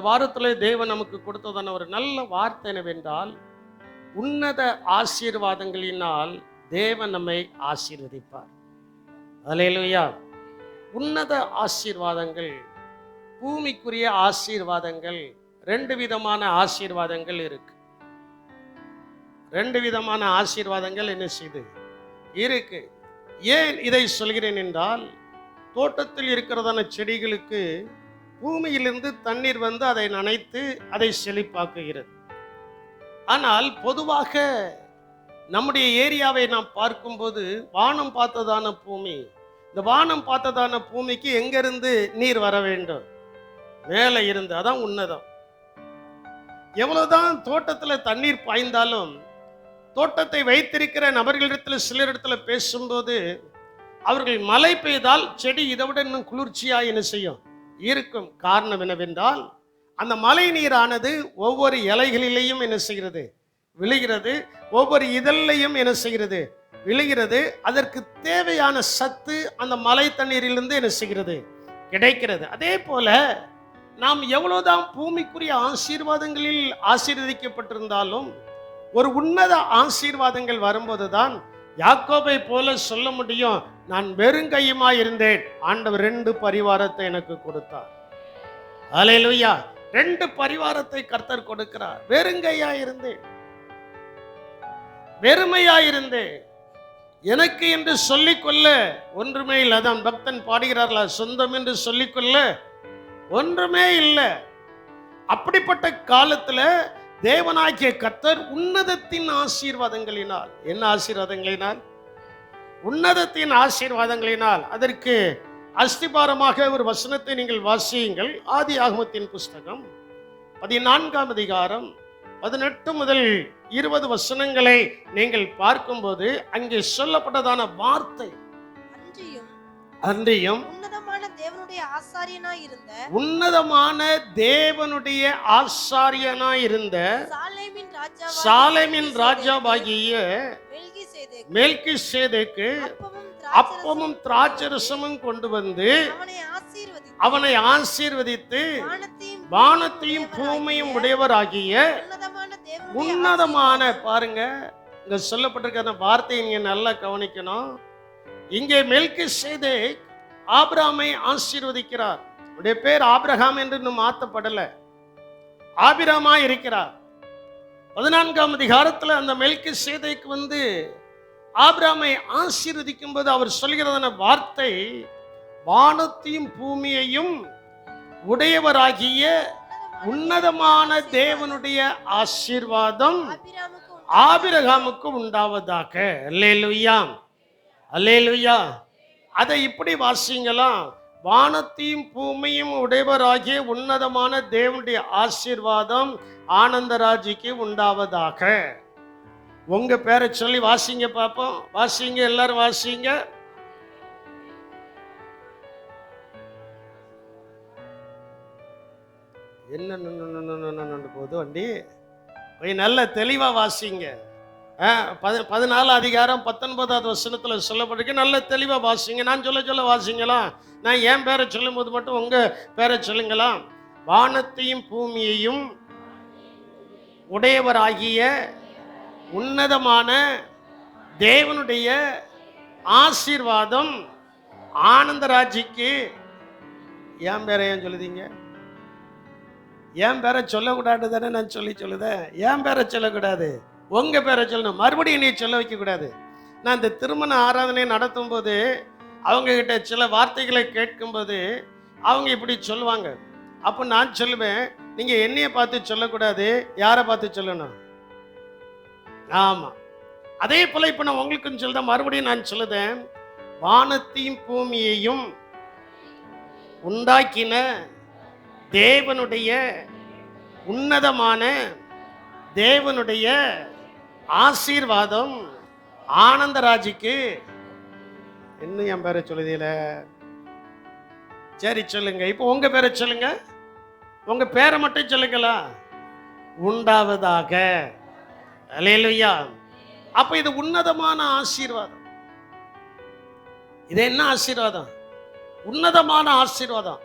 வாரத்தில் தேவன் நமக்கு கொடுத்ததான ஒரு நல்ல வார்த்தை என்னவென்றால், உன்னத ஆசீர்வாதங்களினால் தேவன் நம்மை ஆசீர்வதிப்பார். அல்லேலூயா. உன்னத ஆசீர்வாதங்கள், பூமிக்குரிய ஆசீர்வாதங்கள், ரெண்டு விதமான ஆசீர்வாதங்கள் இருக்கு. ரெண்டு விதமான ஆசீர்வாதங்கள் என்ன செய்து இருக்கு. ஏன் இதை சொல்கிறேன் என்றால், தோட்டத்தில் இருக்கிறதான செடிகளுக்கு பூமியிலிருந்து தண்ணீர் வந்து அதை நனைத்து அதை செழிப்பாக்குகிறது. ஆனால் பொதுவாக நம்முடைய ஏரியாவை நாம் பார்க்கும்போது, வானம் பார்த்ததான பூமி, இந்த வானம் பார்த்ததான பூமிக்கு எங்கிருந்து நீர் வர வேண்டும்? மேலே இருந்து. அதான் உன்னதம். எவ்வளவுதான் தோட்டத்தில் தண்ணீர் பாய்ந்தாலும், தோட்டத்தை வைத்திருக்கிற நபர்களிடத்தில் சிலரிடத்துல பேசும்போது, அவர்கள் மழை பெய்தால் செடி இதை விட இன்னும் குளிர்ச்சியா என்ன செய்யும் இருக்கும். காரணம் என்னவென்றால், அந்த மழை நீரானது ஒவ்வொரு இலைகளிலேயும் என்ன செய்கிறது? விழுகிறது. ஒவ்வொரு இதழையும் என்ன செய்கிறது? விழுகிறது. அதற்கு தேவையான சத்து அந்த மழை தண்ணீரிலிருந்து என்ன செய்கிறது? கிடைக்கிறது. அதே போல நாம் எவ்வளவுதான் பூமிக்குரிய ஆசீர்வாதங்களில் ஆசீர்வதிக்கப்பட்டிருந்தாலும், ஒரு உன்னத ஆசீர்வாதங்கள் வரும்போதுதான் யாக்கோபை போல சொல்ல முடியும், நான் வெறுங்கையுமா இருந்தேன், ஆண்டவர் 2 பரிவாரத்தை எனக்கு கொடுத்தார். அல்லேலூயா. 2 பரிவாரத்தை கர்த்தர் கொடுக்கிறார். வெறுங்கையா இருந்தேன், வெறுமையா இருந்தேன், எனக்கு என்று சொல்லிக்கொள்ள ஒன்றுமே இல்லை. அதான் பக்தன் பாடுகிறார்களா, சொந்தம் என்று சொல்லிக்கொள்ள ஒன்றுமே இல்லை. அப்படிப்பட்ட காலத்துல தேவனாகிய கர்த்தர் உன்னதத்தின் ஆசீர்வாதங்களினால், என்ன ஆசீர்வாதங்களினால்? உன்னதத்தின் ஆசீர்வாதங்களினால். அதற்கு அஸ்திபாரமாக ஒரு வசனத்தை நீங்கள் வாசியுங்கள். ஆதியாகமத்தின் புஸ்தகம் 14ஆம் அதிகாரம் 18 முதல் 20 வசனங்களை நீங்கள் பார்க்கும்போது, அங்கே சொல்லப்பட்டதான வார்த்தை, அன்றியும் உன்னதமான தேவனுடைய ஆசாரியனாய் இருந்த சாலேமின் ராஜாவாகிய மெல்கிசேதேக்கு அப்பமும் திராட்சரசமும் கொண்டு வந்து அவனை ஆசீர்வதித்து வானத்தையும் பூமியும் உடையவராகிய உன்னதமான, பாருங்க இங்க சொல்லப்பட்டிருக்கிற வார்த்தை இங்க நல்லா கவனிக்கணும். இங்கே மெல்கிசேதேக் ஆபிரகாமை ஆசீர்வதிக்கிறார். அவருடைய பேர் ஆபிரகாம் என்று இன்னும் மாற்றப்படல, ஆபிரகாமா இருக்கிறார். 14ஆம் அதிகாரத்தில் அந்த மெல்கிசேதேக் வந்து ஆபிரகாமை ஆசீர்வதிக்கும் போது அவர் சொல்கிறதான வார்த்தை, வானத்தையும் பூமியையும் உடையவராகிய உன்னதமான தேவனுடைய ஆசீர்வாதம் ஆபிரகாமுக்கு உண்டாவதாக. அல்லேலூயா, அல்லேலூயா. அதை இப்படி வாசிங்களாம், வானத்தையும் பூமியும் உடையவராகிய உன்னதமான தேவனுடைய ஆசீர்வாதம் ஆனந்தராஜிக்கு உண்டாவதாக. உங்க பேரை சொல்லி வாசிங்க பாப்போம். வாசிங்க, எல்லாரும் வாசிங்க. என்ன போது வண்டி போய் நல்ல தெளிவா வாசிங்க. 14 அதிகாரம் 19வது வசனத்துல சொல்லப்பட்டிருக்கு. நல்ல தெளிவா வாசிங்க. நான் சொல்ல வாசிங்களாம். நான் என் பேரை சொல்லும் போது மட்டும் உங்க பேரை சொல்லுங்களாம். வானத்தையும் பூமியையும் உடையவராகிய உன்னதமான தேவனுடைய ஆசீர்வாதம் ஆனந்தராஜிக்கு. என் பேரை ஏன் சொல்லுதீங்க? என் பேரை சொல்லக்கூடாது தானே நான் சொல்லுதேன். என் பேரை சொல்லக்கூடாது, உங்க பேரை சொல்லணும். மறுபடியும் நீ சொல்ல வைக்க கூடாது. நான் இந்த திருமண ஆராதனை நடத்தும் போது அவங்க கிட்ட சில வார்த்தைகளை கேட்கும்போது அவங்க இப்படி சொல்லுவாங்க. அப்போ நான் சொல்லுவேன், நீங்க என்னைய பார்த்து சொல்லக்கூடாது, யாரை பார்த்து சொல்லணும்? ஆமா, அதே போல இப்ப நான் உங்களுக்கு சொல்றேன். மறுபடியும் நான் சொல்லுதேன், வானத்தையும் பூமியையும் உண்டாக்கின தேவனுடைய உன்னதமான தேவனுடைய ஆசீர்வாதம் ஆனந்தராஜிக்கு. இன்னும் என் பேரை சொல்லுதீல? சரி சொல்லுங்க. இப்போ உங்க பேரை சொல்லுங்க. உங்க பேரை மட்டும் சொல்லுங்களா? உண்டாவதாக. அல்லேலூயா. அப்ப இது உன்னதமான ஆசீர்வாதம். இது என்ன ஆசீர்வாதம்? உன்னதமான ஆசீர்வாதம்.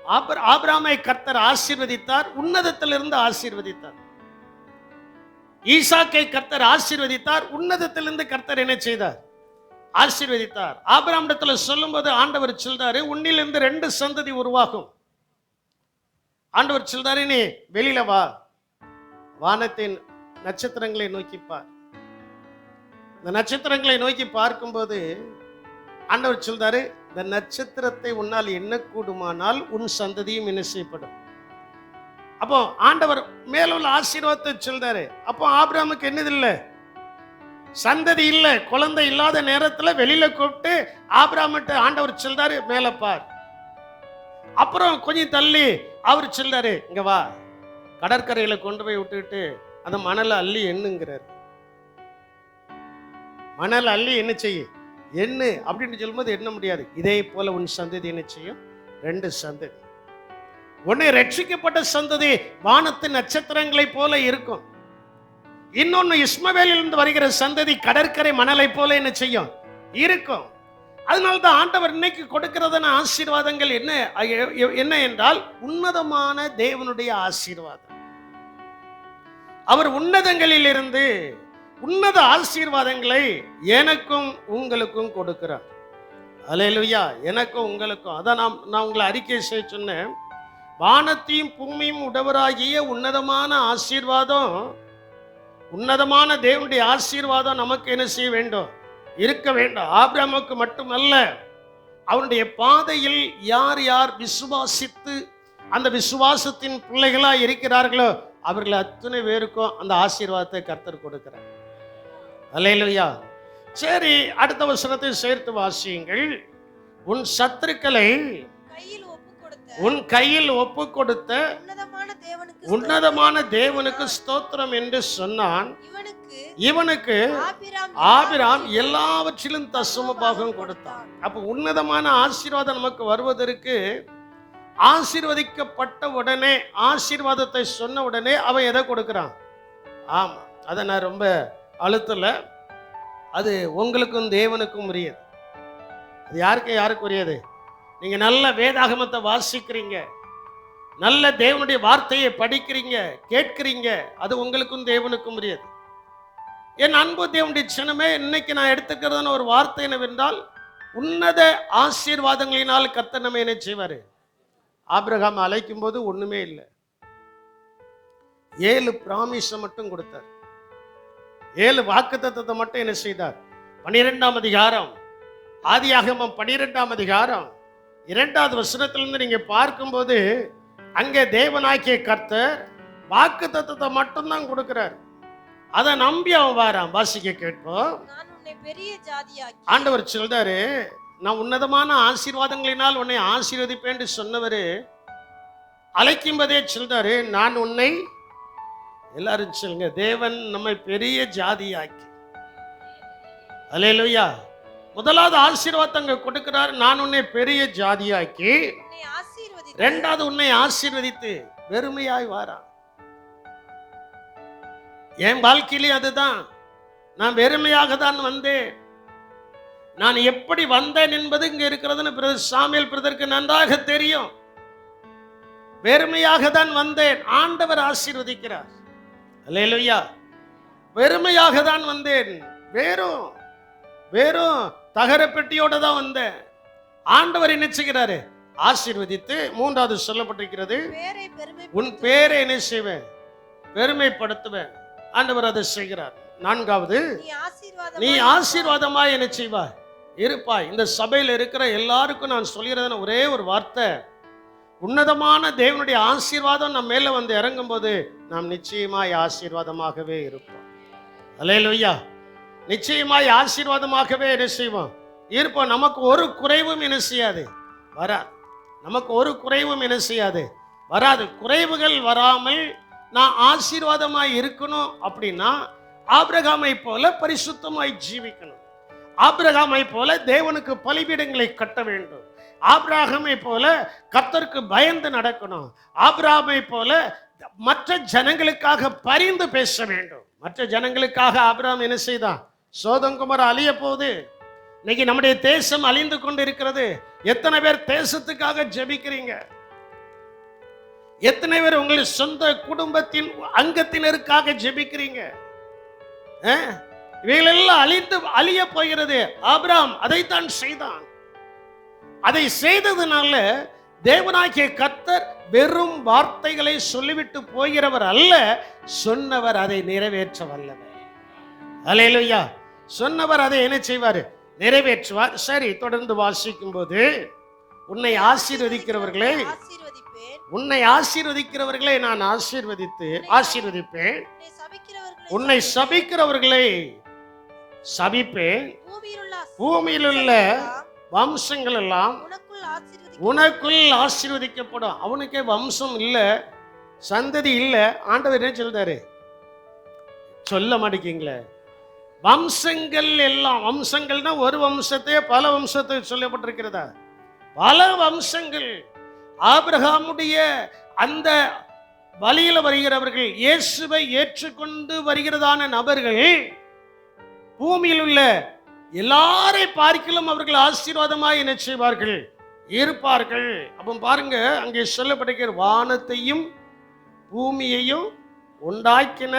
ஆபிரகாமை கர்த்தர் ஆசீர்வதித்தார், உன்னதத்திலிருந்து ஆசீர்வதித்தார். ஈசாக்கை கர்த்தர் ஆசீர்வதித்தார், உன்னதத்திலிருந்து கர்த்தர் என்ன செய்தார்? ஆசீர்வதித்தார். ஆபிரகாமிடத்துல சொல்லும்போது ஆண்டவர் சொல்றாரு, உன்னிலிருந்து 2 சந்ததி உருவாகும். ஆண்டவர் சொல்றாரு, நீ வெளியில வா, வானத்தின் நட்சத்திரங்களை நோக்கி பார். இந்த நட்சத்திரங்களை நோக்கி பார்க்கும்போது ஆண்டவர் சொல்றாரு, இந்த நட்சத்திரத்தை உன்னால் எண்ணக்கூடுமானால் உன் சந்ததியும் என்ன செய்யப்படும். அப்போ ஆண்டவர் மேலுள்ள ஆசீர்வாதத்தை சொல்றாரு. அப்போ ஆபிரகாமுக்கு என்னது இல்லை? சந்ததி இல்லை. குழந்தை இல்லாத நேரத்தில் வெளியில கூப்பிட்டு ஆபிரகாமிட்ட ஆண்டவர் சொல்றாரு, மேல பார். அப்புறம் கொஞ்சம் தள்ளி அவர் சொல்றாரு, இங்க வா, கடற்கரையில கொண்டு போய் விட்டுட்டு அந்த மணலை அள்ளி எண்ணுங்கிறார். மணல் அள்ளி என்ன செய்ய எண்ணு அப்படின்னு சொல்லும்போது எண்ண முடியாது. இதே போல உன் சந்ததி என்ன செய்யும்? 2 சந்ததி. ஒன்னு ரட்சிக்கப்பட்ட சந்ததி வானத்து நட்சத்திரங்களை போல இருக்கும். இன்னொன்னு இஸ்மவேலிலிருந்து வருகிற சந்ததி கடற்கரை மணலை போல என்ன செய்யும்? இருக்கும். அதனால்தான் ஆண்டவர் இன்னைக்கு கொடுக்கிறதான ஆசீர்வாதங்கள் என்ன என்றால் உன்னதமான தேவனுடைய ஆசீர்வாதம். அவர் உன்னதங்களில் இருந்து உன்னத ஆசீர்வாதங்களை எனக்கும் உங்களுக்கும் கொடுக்கிறார். அல்லேலூயா. எனக்கும் உங்களுக்கும். அதான் நான் உங்களை அறிக்கை செய்ய சொன்னேன். வானத்தையும் பூமியும் உடையவராகிய உன்னதமான ஆசீர்வாதம், உன்னதமான தேவனுடைய ஆசீர்வாதம் நமக்கு என்ன செய்ய வேண்டும்? இருக்க வேண்டும். ஆபிரகாமுக்கு மட்டுமல்ல, அவனுடைய பாதையில் யார் யார் விசுவாசித்து அந்த விசுவாசத்தின் பிள்ளைகளா இருக்கிறார்களோ அவர்கள் அத்தனை பேருக்கும் அந்த ஆசீர்வாதத்தை கர்த்தர் கொடுக்கிறார். அல்லேலூயா. சரி, அடுத்த வசனத்தை சேர்த்து வாசியுங்கள். உன் சத்துருக்களை உன் கையில் ஒப்பு கொடுத்த உன்னதமான தேவனுக்கு ஸ்தோத்திரம் என்று சொன்னான். இவனுக்கு ஆபிரகாம் எல்லாவற்றிலும் தசம பாகம் கொடுத்தான். அப்ப உன்னதமான ஆசீர்வாதம் நமக்கு வருவதற்கு ஆசீர்வதிக்கப்பட்ட உடனே, ஆசீர்வாதத்தை சொன்ன உடனே அவன் எதை கொடுக்கிறான்? ஆமா, அதை நான் ரொம்ப அழுத்தல. அது உங்களுக்கும் தேவனுக்கும் உரியது. அது யாருக்கு உரியது? நீங்க நல்ல வேதாகமத்தை வாசிக்கிறீங்க, நல்ல தேவனுடைய வார்த்தையை படிக்கிறீங்க, கேட்கிறீங்க, அது உங்களுக்கும் தேவனுக்கும் உரியது. என் அன்பு தேவனுடைய சின்னமே, இன்னைக்கு நான் எடுத்துக்கிறதான ஒரு வார்த்தை என்னவென்றால், உன்னத ஆசீர்வாதங்களினால் கர்த்தர் நம்ம என்ன செய்வாரு? ஆபிரகாம் அழைக்கும் போது ஒண்ணுமே இல்லை, 7 பிராமிஸை மட்டும் கொடுத்தார். 7 வாக்குத்தத்தத்தை மட்டும் என்ன செய்தார்? 12ஆம் அதிகாரம், ஆதியாகமம் 12ஆம் அதிகாரம் 2வது வசனத்திலிருந்து நீங்க பார்க்கும்போது அங்கே தேவனாகிய கர்த்தர் வாக்குத்தத்தத்தை மட்டும்தான் கொடுக்கிறார். அதை நம்பி அவன் வாரான். வாசிக்க கேட்போம். ஆண்டவர் சொல்றாரு, நான் உன்னதமான ஆசீர்வாதங்களினால் உன்னை ஆசீர்வதிப்பேன் சொன்னவரு அழைக்கும்போதே சொல்றாரு, நான் உன்னை, எல்லாரும் சொல்லுங்க, தேவன் நம்மை பெரிய ஜாதியாக்கி. அல்லேலூயா. முதலாவது ஆசீர்வாதத்தை கொடுக்கிறார், நான் உன்னை பெரிய ஜாதியாக்கி. 2வது உன்னை ஆசீர்வதித்து வெறுமையாய் வாரான். என் வாழ்க்கையிலே அதுதான். நான் வெறுமையாக தான் வந்தேன். நான் எப்படி வந்தேன் என்பது இங்க இருக்கிறதுன்னு பிரதர் சாமுவேல் பிரதருக்கு நன்றாக தெரியும். வெறுமையாக தான் வந்தேன், ஆண்டவர் ஆசீர்வதிக்கிறார். அல்லேலூயா. வெறுமையாக தான் வந்தேன், வெறும் தகர பெட்டியோட தான் வந்தேன். ஆண்டவர் என்ன செய்கிறாரு? ஆசீர்வதித்து 3வது சொல்லப்பட்டிருக்கிறது, உன் பேரை என்ன செய்வேன்? பெருமைப்படுத்துவேன். ஆண்டவர் அதை செய்கிறார். 4வது, நீ ஆசீர்வாதமாய் என்ன செய்வாய்? இருப்பாய். இந்த சபையில் இருக்கிற எல்லாருக்கும் நான் சொல்கிறதான ஒரே ஒரு வார்த்தை, உன்னதமான தேவனுடைய ஆசீர்வாதம் நம்ம மேல வந்து இறங்கும் போது நாம் நிச்சயமாய் ஆசீர்வாதமாகவே இருப்போம். அல்லேலூயா. நிச்சயமாய் ஆசீர்வாதமாகவே என்ன செய்வோம்? இருப்போம். நமக்கு ஒரு குறைவும் என்ன செய்யாது? வராது. நமக்கு ஒரு குறைவும் என்ன செய்யாது? வராது. குறைவுகள் வராமல் நான் ஆசீர்வாதமாய் இருக்கணும் அப்படின்னா ஆபிரகாமை போல பரிசுத்தமாய் ஜீவிக்கணும். ஆபிரகாமை போல தேவனுக்கு பலிபீடங்களை கட்ட வேண்டும். ஆபிரகாமை போல கர்த்தருக்கு பயந்து நடக்கணும். ஆபிரகாமை போல மற்ற ஜனங்களுக்காக பரிந்து பேச வேண்டும். மற்ற ஜனங்களுக்காக ஆபிரகாம் என்ன செய்தான்? சோதம் குமார அழிய போகுது. இன்னைக்கு நம்முடைய தேசம் அழிந்து கொண்டு இருக்கிறது. எத்தனை பேர் தேசத்துக்காக ஜெபிக்கிறீங்க? எத்தனை பேர் உங்கள் சொந்த குடும்பத்தின் அங்கத்தினருக்காக ஜெபிக்கிறீங்க? இவைகளெல்லாம் அழிய போகிறது. ஆபிரகாம் அதைத்தான் செய்தான். அதை செய்ததுனால தேவனாகிய கர்த்தர் வெறும் வார்த்தைகளை சொல்லிவிட்டு போகிறவர் அல்ல, சொன்னவர் அதை நிறைவேற்ற வல்லவர். அல்லேலூயா. சொன்னவர் அதை என்ன செய்வார்? நிறைவேற்றுவார். சரி, தொடர்ந்து வாசிக்கும் போது, உன்னை ஆசீர்வதிக்கிறவர்களே நான் ஆசீர்வதிப்பேன், உன்னை சபிக்கிறவர்களை சபிப்பேன், பூமியில் உள்ள வம்சங்கள் எல்லாம் உனக்குள் ஆசீர்வதிக்கப்படும். அவனுக்கே வம்சம் இல்ல, சந்ததி இல்ல. ஆண்டவர் என்ன சொல்றாரு? சொல்ல மாட்டேங்கீங்களே. வம்சங்கள் எல்லாம், வம்சங்கள்னா ஒரு வம்சத்தையே பல வம்சத்தை சொல்லப்பட்டிருக்கிறதா? பல வம்சங்கள். ஆபிரகாமுடைய அந்த வழியில வருகிறவர்கள், இயேசுவை ஏற்றுக்கொண்டு வருகிறதான நபர்கள் பூமியில் உள்ள எல்லாரை பார்க்கிலும் அவர்கள் ஆசீர்வாதமாய் என்ன செய்வார்கள்? இருப்பார்கள். அப்போ பாருங்க, அங்கே சொல்லப்பட்டிருக்கிற வானத்தையும் பூமியையும் உண்டாக்கின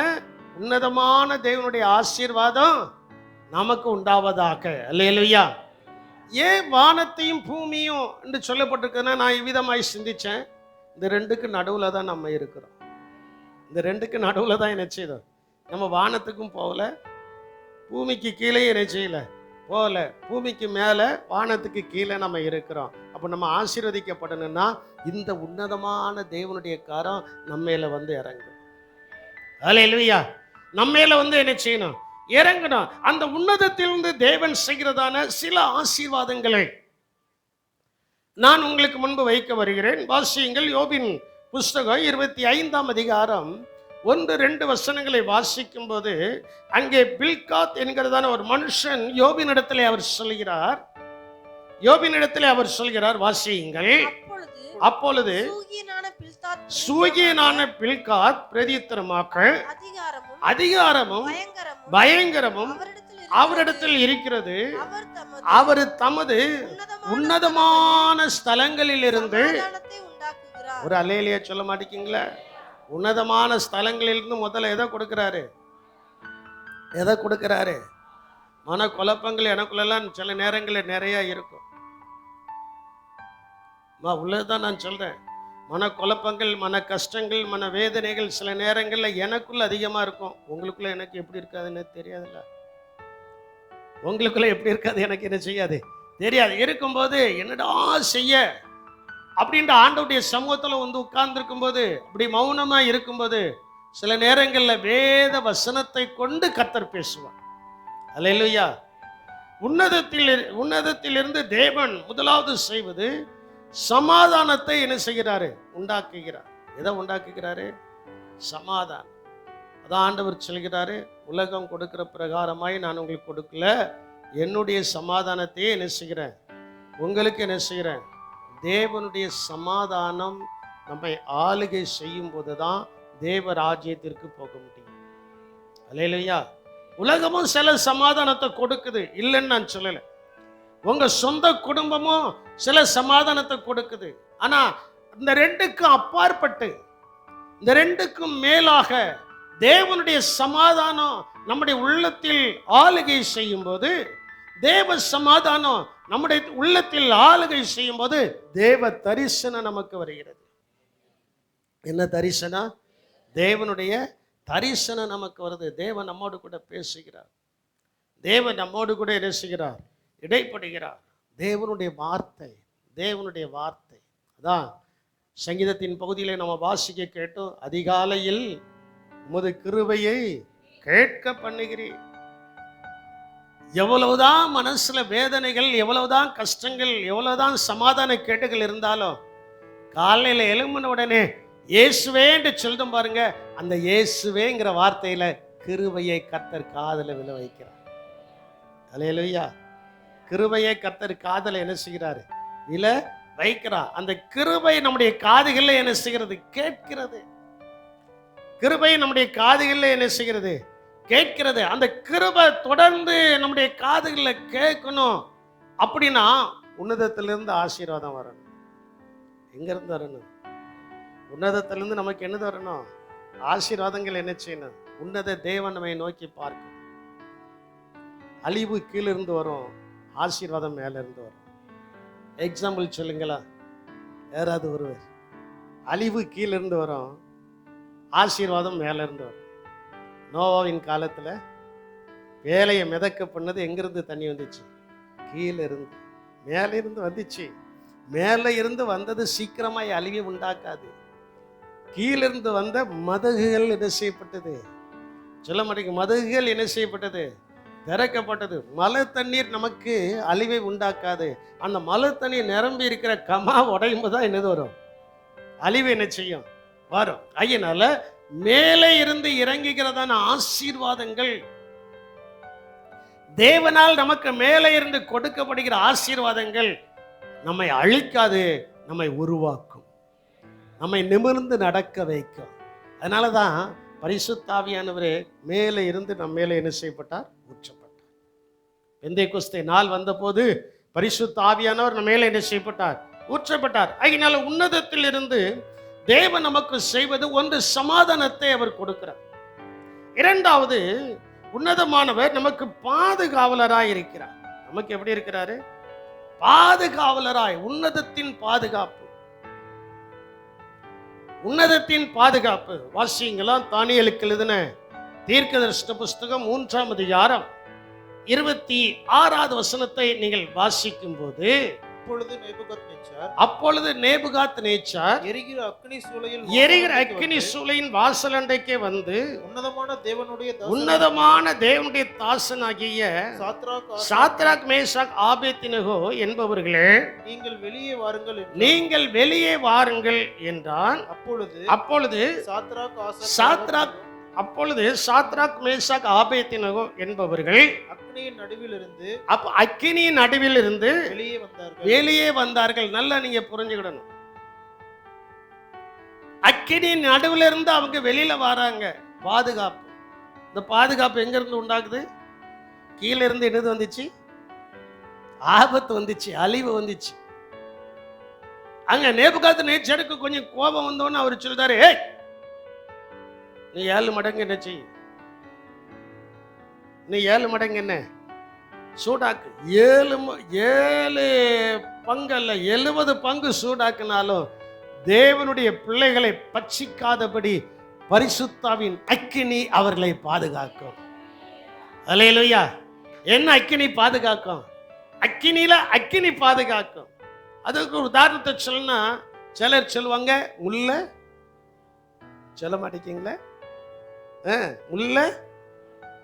உன்னதமான தேவனுடைய ஆசீர்வாதம் நமக்கு உண்டாவதாக. அல்லேலூயா. ஏன் வானத்தையும் பூமியும் என்று சொல்லப்பட்டிருக்குன்னா, நான் இவ்விதமாய் சிந்திச்சேன். இந்த ரெண்டுக்கு நடுவில் தான் நம்ம இருக்கிறோம். இந்த ரெண்டுக்கு நடுவில் தான் என்ன செய்தோம்? நம்ம வானத்துக்கும் போகல, பூமிக்கு கீழே என்ன செய்யல போகல, பூமிக்கு மேலே வானத்துக்கு கீழே நம்ம இருக்கிறோம். அப்போ நம்ம ஆசீர்வதிக்கப்படணும்னா இந்த உன்னதமான தேவனுடைய காரம் நம்ம மேல வந்து இறங்கும். அல்லேலூயா. நம்ம மேல வந்து என்ன செய்யணும்? இறங்கணும். அந்த உன்னதத்திலிருந்து தேவன் செய்கிறதான சில ஆசீர்வாதங்களை நான் உங்களுக்கு முன்பு வைக்க வருகிறேன். வாசியுங்கள். யோபின் புஸ்தகம் 25ஆம் அதிகாரம் 1-2 வசனங்களை வாசிக்கும் போது, அங்கே பில்காத் என்கிறதான ஒரு மனுஷன் யோபினிடத்திலே அவர் சொல்கிறார். வாசியுங்கள். அப்பொழுது சூகியனான பில்காத் பிரதியுத்தரமாக, அதிகாரமும் பயங்கரமும் அவரிடத்தில் இருக்கிறது. அவர் தமது உன்னதமான ஸ்தலங்களில் இருந்து, ஒரு அல்லேலூயா சொல்ல மாட்டேங்கீங்களா? உன்னதமான ஸ்தலங்களிலிருந்து முதல்ல எதை கொடுக்கிறாரு? மன குழப்பங்கள் எனக்குள்ளெல்லாம் சில நேரங்களில் நிறைய இருக்கும். உள்ளதான் நான் சொல்றேன். மன குழப்பங்கள், மன கஷ்டங்கள், மன வேதனைகள் சில நேரங்களில் எனக்குள்ள அதிகமாக இருக்கும். உங்களுக்குள்ள எனக்கு எப்படி இருக்காதுன்னு தெரியாதுல்ல. உங்களுக்குள்ள எப்படி இருக்காது எனக்கு என்ன செய்யாது தெரியாது. இருக்கும்போது என்னடா செய்ய அப்படின்ற ஆண்டவருடைய சமூகத்தில் வந்து உட்கார்ந்துருக்கும் போது, அப்படி மௌனமாக இருக்கும்போது, சில நேரங்களில் வேத வசனத்தை கொண்டு கர்த்தர் பேசுவார். அல்லேலூயா. உன்னதத்திலிருந்து தேவன் முதலாவது செய்வது சமாதானத்தை என்ன செய்கிறாரு? உண்டாக்குகிறார். எதை உண்டாக்குகிறாரு? சமாதானம். அதான் ஆண்டவர் சொல்கிறாரு, உலகம் கொடுக்கிற பிரகாரமாய் நான் உங்களுக்கு கொடுக்கல, என்னுடைய சமாதானத்தையே என்ன செய்கிறேன்? உங்களுக்கு என்ன செய்கிறேன்? தேவனுடைய சமாதானம் நம்மை ஆளுகை செய்யும் போதுதான் தேவ ராஜ்யத்திற்கு போக முடியும். அல்லேலூயா. உலகமும் சில சமாதானத்தை கொடுக்குது, இல்லைன்னு நான் சொல்லலை. உங்க சொந்த குடும்பமும் சில சமாதானத்தை கொடுக்குது. ஆனா இந்த ரெண்டுக்கும் அப்பாற்பட்டு, இந்த ரெண்டுக்கும் மேலாக தேவனுடைய சமாதானம் நம்முடைய உள்ளத்தில் ஆளுகை செய்யும் போது, தேவ சமாதானம் நம்முடைய உள்ளத்தில் ஆளுகை செய்யும் போது தேவ தரிசனம் நமக்கு வருகிறது. என்ன தரிசனம்? தேவனுடைய தரிசனம் நமக்கு வருது. தேவன் நம்மோடு கூட பேசுகிறார். தேவன் நம்மோடு கூட என்ன செய்கிறார்? இடைப்படுகிறார். தேவனுடைய வார்த்தை. அதான் சங்கீதத்தின் பகுதியிலே நம்ம வாசிக்க கேட்டோம். அதிகாலையில் உமது கிருபையை கேட்க பண்ணுகிறேன். எவ்வளவுதான் மனசுல வேதனைகள், எவ்வளவுதான் கஷ்டங்கள், எவ்வளவுதான் சமாதான கேட்டுகள் இருந்தாலும், காலையில எழும்பின உடனே இயேசுவே என்று சொல்லும் பாருங்க, அந்த இயேசுவேங்கிற வார்த்தையில கிருபையை கர்த்தர் காதுல விழ வைக்கிறார். அல்லேலூயா. கிருபையை கர்த்தர் காதுல என்ன செய்கிறாரு? விழ வைக்கிறார். அந்த கிருபை நம்முடைய காதுகளில் என்ன செய்கிறது? கேட்கிறது. கிருபை நம்முடைய காதுகளில் என்ன செய்கிறது? கேட்கிறது. அந்த கிருபை தொடர்ந்து நம்முடைய காதுகளில் கேட்கணும் அப்படின்னா உன்னதத்திலிருந்து ஆசீர்வாதம் வரணும். எங்கிருந்து வரணும்? உன்னதத்திலிருந்து நமக்கு என்ன வரணும்? ஆசீர்வாதங்கள் என்ன செய்யணும்? உன்னத தேவன் நம்மை நோக்கி பார்க்கும். அழிவு கீழிருந்து வரும், ஆசீர்வாதம் மேல இருந்து வரும். எக்ஸாம்பிள் சொல்லுங்களா? யாராவது ஒருவர். அழிவு கீழிருந்து வரும், ஆசீர்வாதம் மேல இருந்து வரும். நோவாவின் காலத்துல வேலையை மிதக்க பண்ணது எங்கிருந்து தண்ணி வந்துச்சு? கீழே இருந்து. மேலே இருந்து வந்துச்சு. மேலே இருந்து வந்தது சீக்கிரமாய் அழிவை உண்டாக்காது. கீழிருந்து வந்த மதகுகள் என்ன செய்யப்பட்டது? சொல்ல மாட்டேங்க. மதகுகள் என்ன செய்யப்பட்டது? திறக்கப்பட்டது. மழை தண்ணீர் நமக்கு அழிவை உண்டாக்காது. அந்த மழை தண்ணீர் நிரம்பி இருக்கிற கமா உடையும் போது தான் என்னது வரும்? அழிவு என்ன செய்யும்? வரும். அதனால மேலே இருந்து இறங்குகிறதான ஆசீர்வாதங்கள், தேவனால் நமக்கு மேலே இருந்து கொடுக்கப்படுகிற ஆசீர்வாதங்கள் நம்மை அழிக்காது, நம்மை உருவாக்கும், நம்மை நிமிர்ந்து நடக்க வைக்கும். அதனால தான் பரிசுத்த ஆவியானவரே மேலே இருந்து நம்ம மேலே என்ன செய்யப்பட்டார்? ஊற்றப்பட்டார். பெந்தேகொஸ்தே நாள் வந்தபோது பரிசுத்த ஆவியானவர் நம்ம மேலே என்ன செய்யப்பட்டார்? ஊற்றப்பட்டார். அதனால உன்னதத்தில் இருந்து தேவன் நமக்கு செய்வது ஒன்று, சமாதானத்தை அவர் கொடுக்கிறார். இரண்டாவது, உன்னதமானவர் நமக்கு பாதுகாவலராய் இருக்கிறார். நமக்கு எப்படி இருக்கிறாரு? பாதுகாவலராய். உன்னதத்தின் பாதுகாப்பு, உன்னதத்தின் பாதுகாப்பு. வாசிங்களா? தானியேலுக்கு எழுதின தீர்க்கதரிசன புஸ்தகம் 3ஆம் அதிகாரம் 26வது வசனத்தை நீங்கள் வாசிக்கும் போது, அப்பொழுது நேபுகாத்நேச்சார் எரிகிற அக்கினி சூளையின் வாசலண்டைக்கே வந்து உன்னதமான தேவனுடைய தாசனாகிய சாத்ராக் மேஷாக் ஆபேத்நேகோ என்பவர்களே, நீங்கள் வெளியே வாருங்கள் என்றான். அப்பொழுது சாத்ராக் மேஷாக் ஆபேத்நேகோ என்பவர்கள் அக்கினியின் நடுவில் இருந்து வெளியே வந்தார்கள். நல்லா நீங்க புரிஞ்சுக்கிடணும். அக்கினியின் நடுவில் இருந்து அவங்க வெளியில வராங்க. பாதுகாப்பு. இந்த பாதுகாப்பு எங்க இருந்து உண்டாகுது? கீழே இருந்து என்னது வந்துச்சு? ஆபத்து வந்துச்சு, அழிவு வந்துச்சு. அங்க நேபுகாத்நேச்சாருக்கு கொஞ்சம் கோபம் வந்தோன்னு அவர் சொல்றாரு, நீ 7 மடங்கு என்ன செய்? நீ 7 மடங்கு என்ன சூடாக்கு. 7 பங்கு அல்ல, 70 பங்கு சூடாக்குனாலும் தேவனுடைய பிள்ளைகளை பட்சிக்காதபடி பரிசுத்தாவின் அக்கினி அவர்களை பாதுகாக்கும். அல்லேலூயா. என்ன அக்கினி பாதுகாக்கும்? அக்கினியில அக்கினி பாதுகாக்கும். அதுக்கு ஒரு உதாரணத்தை சொல்லணும்னா, சிலர் சொல்லுவாங்க, சொல்ல மாட்டேங்கீங்களே,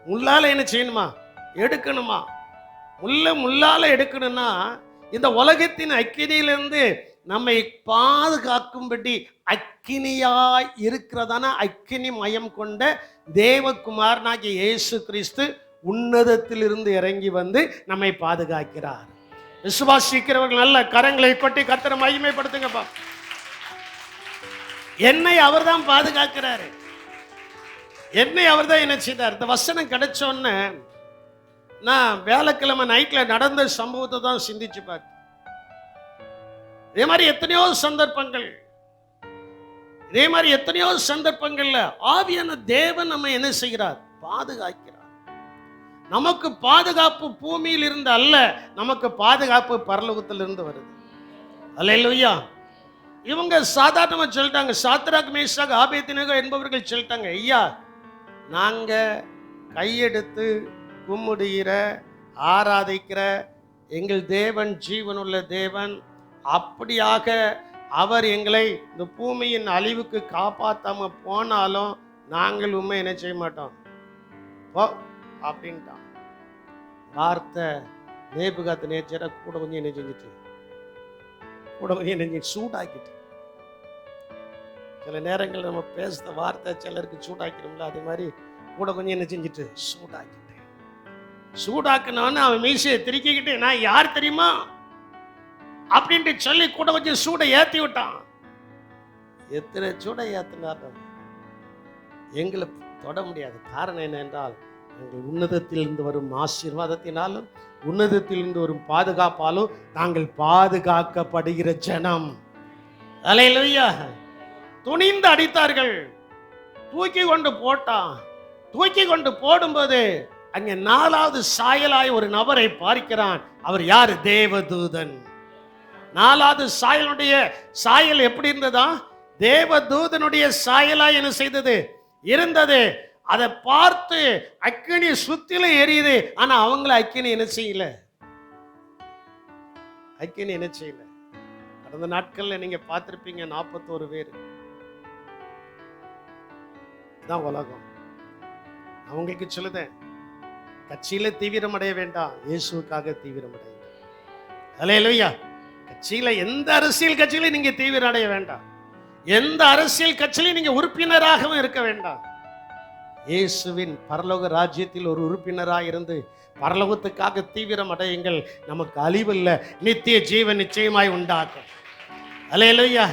முள்ளால என்ன செய்யணுமா? எடுக்கணுமா? முள்ளால எடுக்கணும்னா இந்த உலகத்தின் அக்கினியிலிருந்து நம்மை பாதுகாக்கும்படி அக்கினியாய் இருக்கிறதான அக்கினி மயம் கொண்ட தேவகுமாரனாகிய இயேசு கிறிஸ்து உன்னதத்திலிருந்து இறங்கி வந்து நம்மை பாதுகாக்கிறார். விசுவாசிக்கிறவர்கள் நல்ல கரங்களை கொட்டி கர்த்தரை மகிமைப்படுத்துங்கப்பா. என்னை அவர் தான் பாதுகாக்கிறாரு. என்னை அவர் தான் என்ன செய்தார்? இந்த வசனம் கிடைச்சோன்னு நான் வேலைக்கிழமை நைட்ல நடந்த சம்பவத்தை தான் சிந்திச்சு பார்த்தேன். இதே மாதிரி எத்தனையோ சந்தர்ப்பங்கள்ல ஆவியான தேவன் நம்ம என்ன செய்கிறார்? பாதுகாக்கிறார். நமக்கு பாதுகாப்பு பூமியில் இருந்து அல்ல, நமக்கு பாதுகாப்பு பரலோகத்தில் இருந்து வருது. அல்லேலூயா. இவங்க சாதாரணமா சொல்லிட்டாங்க, சாத்ராக் மேஷாக் ஆபேத்நேகோ என்பவர்கள் சொல்லிட்டாங்க, ஐயா, நாங்க கையெடுத்து கும்பிடுகிற ஆராதிக்கிற எங்கள் தேவன் ஜீவனுள்ள தேவன். அப்படியாக அவர் எங்களை இந்த பூமியின் அழிவுக்கு காப்பாற்றாம போனாலும் நாங்கள் உண்மை என்ன செய்ய மாட்டோம் போ அப்படின்ட்டான். வார்த்தை நேபுகாத்நேச்சாரை கூட கொஞ்சம் என்ன செஞ்சிட்டு, கூட கொஞ்சம் என்ன சூடாக்கிட்டு. சில நேரங்கள் நம்ம பேசுற வார்த்தை சிலருக்கு சூடாக்கிறோம்ல, அதே மாதிரி கூட கொஞ்சம் என்ன செஞ்சுட்டு சூடாக்கிட்டேன். சூடாக்குனவன்னு அவன் மீசையை திருக்கிக்கிட்டு, நான் யார் தெரியுமா அப்படின்ட்டு சொல்லி கூட கொஞ்சம் சூடை ஏற்றி விட்டான். எத்தனை சூடை ஏற்றினாலும் எங்களை தொட முடியாது. காரணம் என்ன என்றால் நாங்கள் உன்னதத்திலிருந்து வரும் ஆசீர்வாதத்தினாலும் உன்னதத்திலிருந்து வரும் பாதுகாப்பாலும் நாங்கள் பாதுகாக்கப்படுகிற ஜனம். அல்லேலூயா. துணிந்து அடித்தார்கள், தூக்கி கொண்டு போட்டான். தூக்கி கொண்டு போடும்போது அங்கே 4வது சாயலாய் ஒரு நபரை பார்க்கிறான். அவர் யாரு? தேவதூதன். 4வது சாயல் எப்படி இருந்ததா? தேவதூதனுடைய சாயலாய் என்ன செய்தது? இருந்தது. அதை பார்த்து அக்கினி சுத்தில எரியுது. ஆனா அவங்கள அக்கினி என்ன செய்யல. கடந்த நாட்கள்ல நீங்க பார்த்திருப்பீங்க, 41 பேர் தான் உலகம். அவங்களுக்கு சொல்லுதேன், கட்சியில தீவிரம் அடைய வேண்டாம், இயேசுக்காக தீவிரம் அடையுங்க. அல்லேலூயா. கட்சியில எந்த அரசியல் கட்சியில நீங்க தீவிரம் அடைய வேண்டாம், எந்த அரசியல் கட்சியில நீங்க உறுப்பினராகவும் இருக்க வேண்டாம். இயேசுவின் பரலோக ராஜ்யத்தில் ஒரு உறுப்பினராக இருந்து பரலோகத்துக்காக தீவிரம் அடையுங்கள். நமக்கு அழிவில்லை, நித்திய ஜீவன் நிச்சயமாய் உண்டாக்கும். அல்லேலூயா.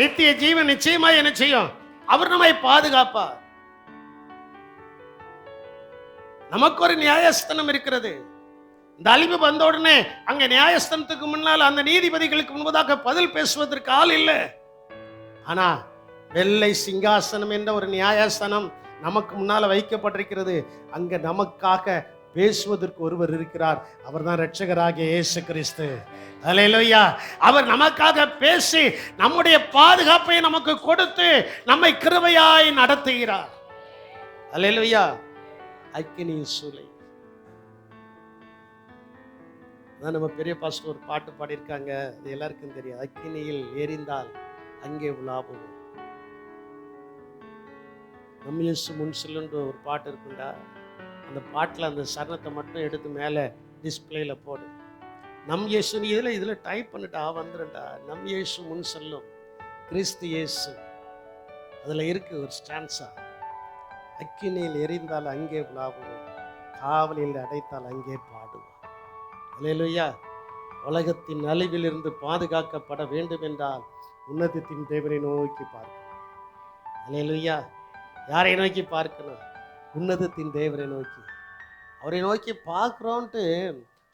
நித்திய ஜீவன் நிச்சயமாய் என்ன செய்யும்? அவர் நம்மை பாதுகாப்பார். நமக்கு ஒரு நியாயஸ்தானம் இருக்கிறது. இந்த அழிவு வந்த உடனே அங்க நியாயஸ்தானத்துக்கு முன்னால் அந்த நீதிபதிகளுக்கு முன்பதாக பதில் பேசுவதற்கு ஆள் இல்லை. ஆனா வெள்ளை சிங்காசனம் என்ற ஒரு நியாயஸ்தானம் நமக்கு முன்னால வைக்கப்பட்டிருக்கிறது. அங்க நமக்காக பேசுவதற்கு ஒருவர் இருக்கிறார். அவர் தான் இரட்சகராகிய இயேசு கிறிஸ்து. அல்லேலூயா. அவர் நமக்காக பேசி நம்முடைய பாதுகாப்பை நமக்கு கொடுத்து நம்மை கிருபையாய் நடத்துகிறார். அல்லேலூயா. அக்கினி சூளை. அதான் நம்ம பெரிய பாஸ்டர் ஒரு பாட்டு பாடியிருக்காங்க, அது எல்லாருக்கும் தெரியும். அக்கினியில் எரிந்தால் அங்கே உலாவும். நம் இயேசு முன் செல்லுன்ற ஒரு பாட்டு இருக்குண்டா, அந்த பாட்டில் அந்த சரணத்தை மட்டும் எடுத்து மேலே டிஸ்பிளேல போடு. நம் இயேசு நீ இதில் டைப் பண்ணிட்டா வந்துடும்டா. நம் இயேசு முன் செல்லும் கிறிஸ்து இயேசு. அதில் இருக்கு ஒரு ஸ்டான்ஸா, அக்கினியில் எரிந்தால் அங்கே உலாவுவோம், காவலில் அடைத்தால் அங்கே பாடுவோம். அல்லேலூயா. உலகத்தின் அழிவிலிருந்து பாதுகாக்கப்பட வேண்டும் என்றால் உன்னதத்தின் தேவனை நோக்கி பார்க்கணும். அல்லேலூயா. யாரை நோக்கி பார்க்கணும்? உன்னதத்தின் தேவனை நோக்கி. அவரை நோக்கி பார்க்குறோன்ட்டு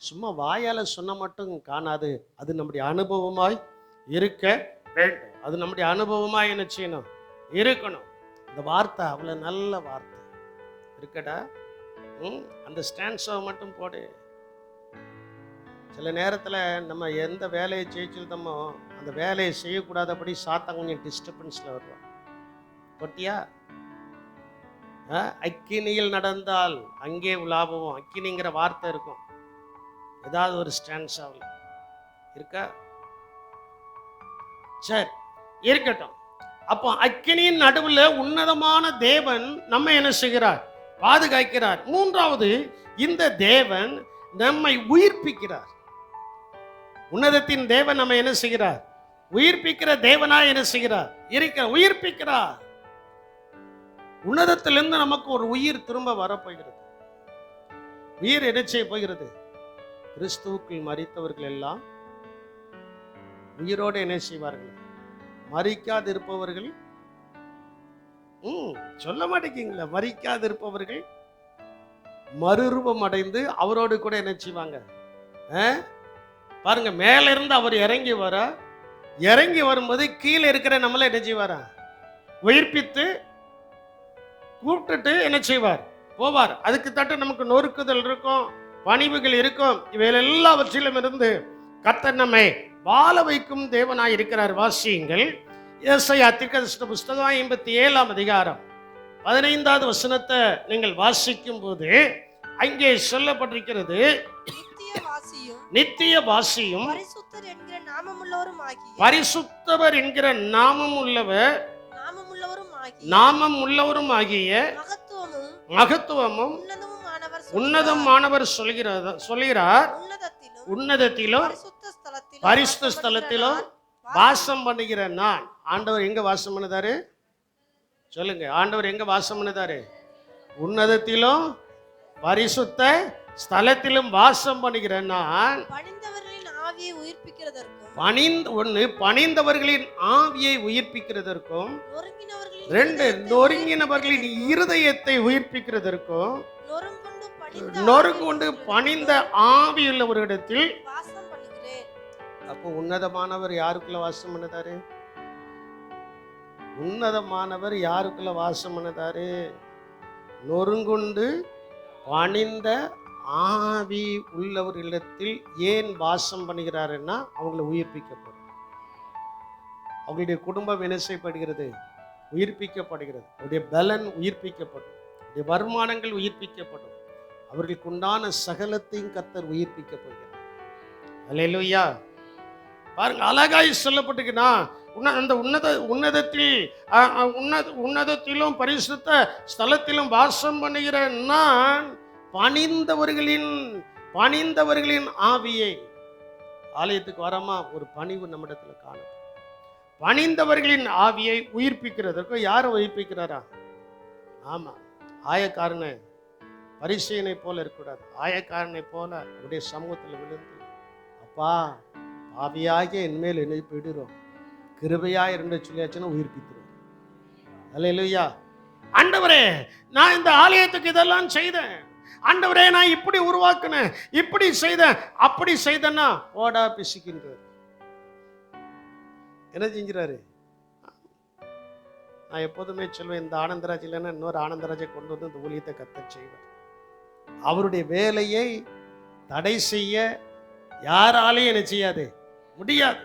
சும்மா வாயால் சொன்ன மட்டும் காணாது. அது நம்முடைய அனுபவமாய் இருக்க வேண்டும். அது நம்முடைய அனுபவமாய் என்ன செய்யணும்? இருக்கணும். இந்த வார்த்தை அவ்வளோ நல்ல வார்த்தை இருக்கடா. அந்த ஸ்டான்ஸை மட்டும் போடு. சில நேரத்தில் நம்ம எந்த வேலையை ஜெயிச்சிருந்தோமோ அந்த வேலையை செய்யக்கூடாதபடி சாத்தா கொஞ்சம் டிஸ்டர்பன்ஸில் வருவான். போட்டியா? அக்கினியில் நடந்தால் அங்கே உலாவுவோம். அக்கினிங்கிற வார்த்தை இருக்கும். ஏதாவது ஒரு ஸ்டான்ஸாவில் இருக்கா? சரி, இருக்கட்டும். அப்போ அக்கினியின் நடுவில் உன்னதமான தேவன் நம்ம என்ன செய்கிறார்? பாதுகாக்கிறார். 3வது, இந்த தேவன் நம்மை உயிர்ப்பிக்கிறார். உன்னதத்தின் தேவன் நம்ம என்ன செய்கிறார்? உயிர்ப்பிக்கிற தேவனாய் என்ன செய்கிறார்? உயிர்ப்பிக்கிறார். உன்னதத்திலிருந்து நமக்கு ஒரு உயிர் திரும்ப வரப்போகிறது. உயிர் என்ன செய்ய போகிறது? கிறிஸ்துவுக்குள் மரித்தவர்கள் எல்லாம் உயிரோடு என்ன செய்வார்கள்? மரிக்காது இருப்பவர்கள் சொல்ல மாட்டேங்கீங்களா? மரிக்காது இருப்பவர்கள் மறுரூபம் அடைந்து அவரோடு கூட என்ன செய்வாங்க? பாருங்க, மேல இருந்து அவர் இறங்கி வரும்போது கீழே இருக்கிற நம்மள என்ன செய்வாரா? உயிர்ப்பித்து கூப்பிட்டுட்டு என்ன செய்வார்? போவார். அதுக்கு தட்டு நமக்கு நொறுக்குதல் இருக்கும், பணிவுகள் இருக்கும். இவைகள் எல்லாவற்றிலும் இருந்து கர்த்தர் நம்மை வாழ வைக்கும் தேவனாய் இருக்கிறார். வாசியுங்கள். ஏசாயா தீர்க்கதரிசன புஸ்தகம் 87ஆம் அதிகாரம் 15வது வசனத்தை நீங்கள் வாசிக்கும் போது அங்கே சொல்லப்பட்டிருக்கிறது, நித்திய வாசியும் பரிசுத்தர் என்கிற நாமம் உள்ளவரும் ஆகிய மகத்துவமும் உன்னதமானவர் சொல்கிறார். உன்னதத்திலும் பரிசுத்த ஸ்தலத்திலும் வாசம் பண்ணுகிற நான். ஆண்டவர் எங்க வாசம் பண்ணுதாரு? சொல்லுங்க, ஆண்டவர் எங்க வாசம் பண்ணுதாரு? உன்னதத்திலும் பரிசுத்த ஸ்தலத்திலும் வாசம் பண்ணுகிற நான் பணிந்தவர்களின் ஆவியை உயிர்ப்பிக்கிறதற்கும், 2 நொறுங்கினவர்களின் இருதயத்தை உயிர்ப்பிக்கிறதற்கும், நொறுங்கு கொண்டு பணிந்த ஆவியுள்ள ஒரு இடத்தில் வாசம் பண்ணுகிறேன். அப்போ உன்னதமானவர் யாருக்குள்ள வாசம் பண்ணுதாரு? உன்னதமானவர் யாருக்குள்ள வாசம் பண்ணுதாரு? நொறுங்குண்டு பணிந்த ஆவி உள்ளவர்களிடத்தில் ஏன் வாசம் பண்ணுகிறாருன்னா அவங்களை உயிர்ப்பிக்கப்படும். அவங்களுடைய குடும்பம் என்ன செய்யப்படுகிறது? உயிர்ப்பிக்கப்படுகிறது. அவருடைய பலன் உயிர்ப்பிக்கப்படும். அவருடைய வருமானங்கள் உயிர்ப்பிக்கப்படும். அவர்களுக்கு உண்டான சகலத்தையும் கர்த்தர் உயிர்ப்பிக்கப்படுகிறார். அல்லேலூயா. பாருங்க, அழகாய் சொல்லப்பட்டிருக்குன்னா அந்த உன்னதத்திலும் பரிசுத்த ஸ்தலத்திலும் வாசம் பண்ணுகிற நான் பணிந்தவர்களின் ஆவியை, ஆலயத்துக்கு வரமா ஒரு பணிவு நம்மிடத்துல காணும். பணிந்தவர்களின் ஆவியை உயிர்ப்பிக்கிறதற்கு யாரை உயிர்ப்பிக்கிறாரா? ஆமா, ஆயக்காரனை பரிசேயனை போல இருக்கக்கூடாது. ஆயக்காரனை போல அவருடைய சமூகத்தில் விழுந்து, அப்பா பாவியாகிய என்மேல் என்னை போயிடுறோம், கிருபையா இருந்து சொல்லியாச்சுன்னா உயிர்ப்பிக்கிறோம். அல்லேலூயா. ஆண்டவரே, நான் இந்த ஆலயத்துக்கு இதெல்லாம் செய்தேன். ஆண்டவரே, நான் இப்படி உருவாக்குனேன், இப்படி செய்தேன், அப்படி செய்தேன்னா ஓடா பிசிக்கின்றார். என்ன செஞ்சுறாரு? நான் எப்போதுமே சொல்வேன், இந்த ஆனந்தராஜ் இல்லைன்னா இன்னொரு ஆனந்தராஜை கொண்டு வந்து இந்த ஊழியத்தை கர்த்தர் செய்வார். அவருடைய வேலையை தடை செய்ய யாராலையும் என்ன செய்யாது, முடியாது.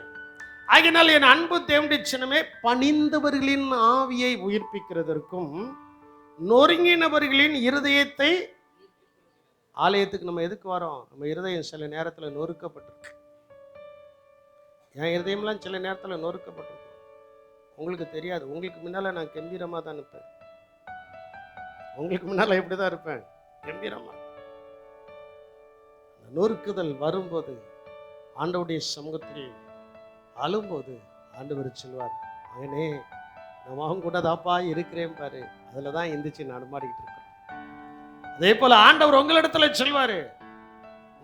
ஆகினால் என் அன்பு தேவனுடைய சின்னமே, பணிந்தவர்களின் ஆவியை உயிர்ப்பிக்கிறதற்கும் நொறுங்கினவர்களின் இருதயத்தை, ஆலயத்துக்கு நம்ம எதுக்கு வரோம்? நம்ம இருதயம் சில நேரத்தில் நொறுக்கப்பட்டிருக்கு. என் இருதயம்லாம் சில நேரத்தில் நொறுக்கப்பட்டிருக்கும். உங்களுக்கு தெரியாது. உங்களுக்கு முன்னால நான் கம்பீரமாக தான் இருப்பேன். உங்களுக்கு முன்னால எப்படி தான் இருப்பேன்? கம்பீரமா. நொறுக்குதல் வரும்போது, ஆண்டவருடைய சமூகத்தில் அழும்போது ஆண்டவர் சொல்வார், மகனே நான் அவங்க கூட தாப்பா இருக்கிறேன் பாரு. அதில் தான் எந்திரிச்சு நடமாடிக்கிட்டு இருக்கேன். அதே போல ஆண்டவர் உங்களிடத்துல சொல்வாரு,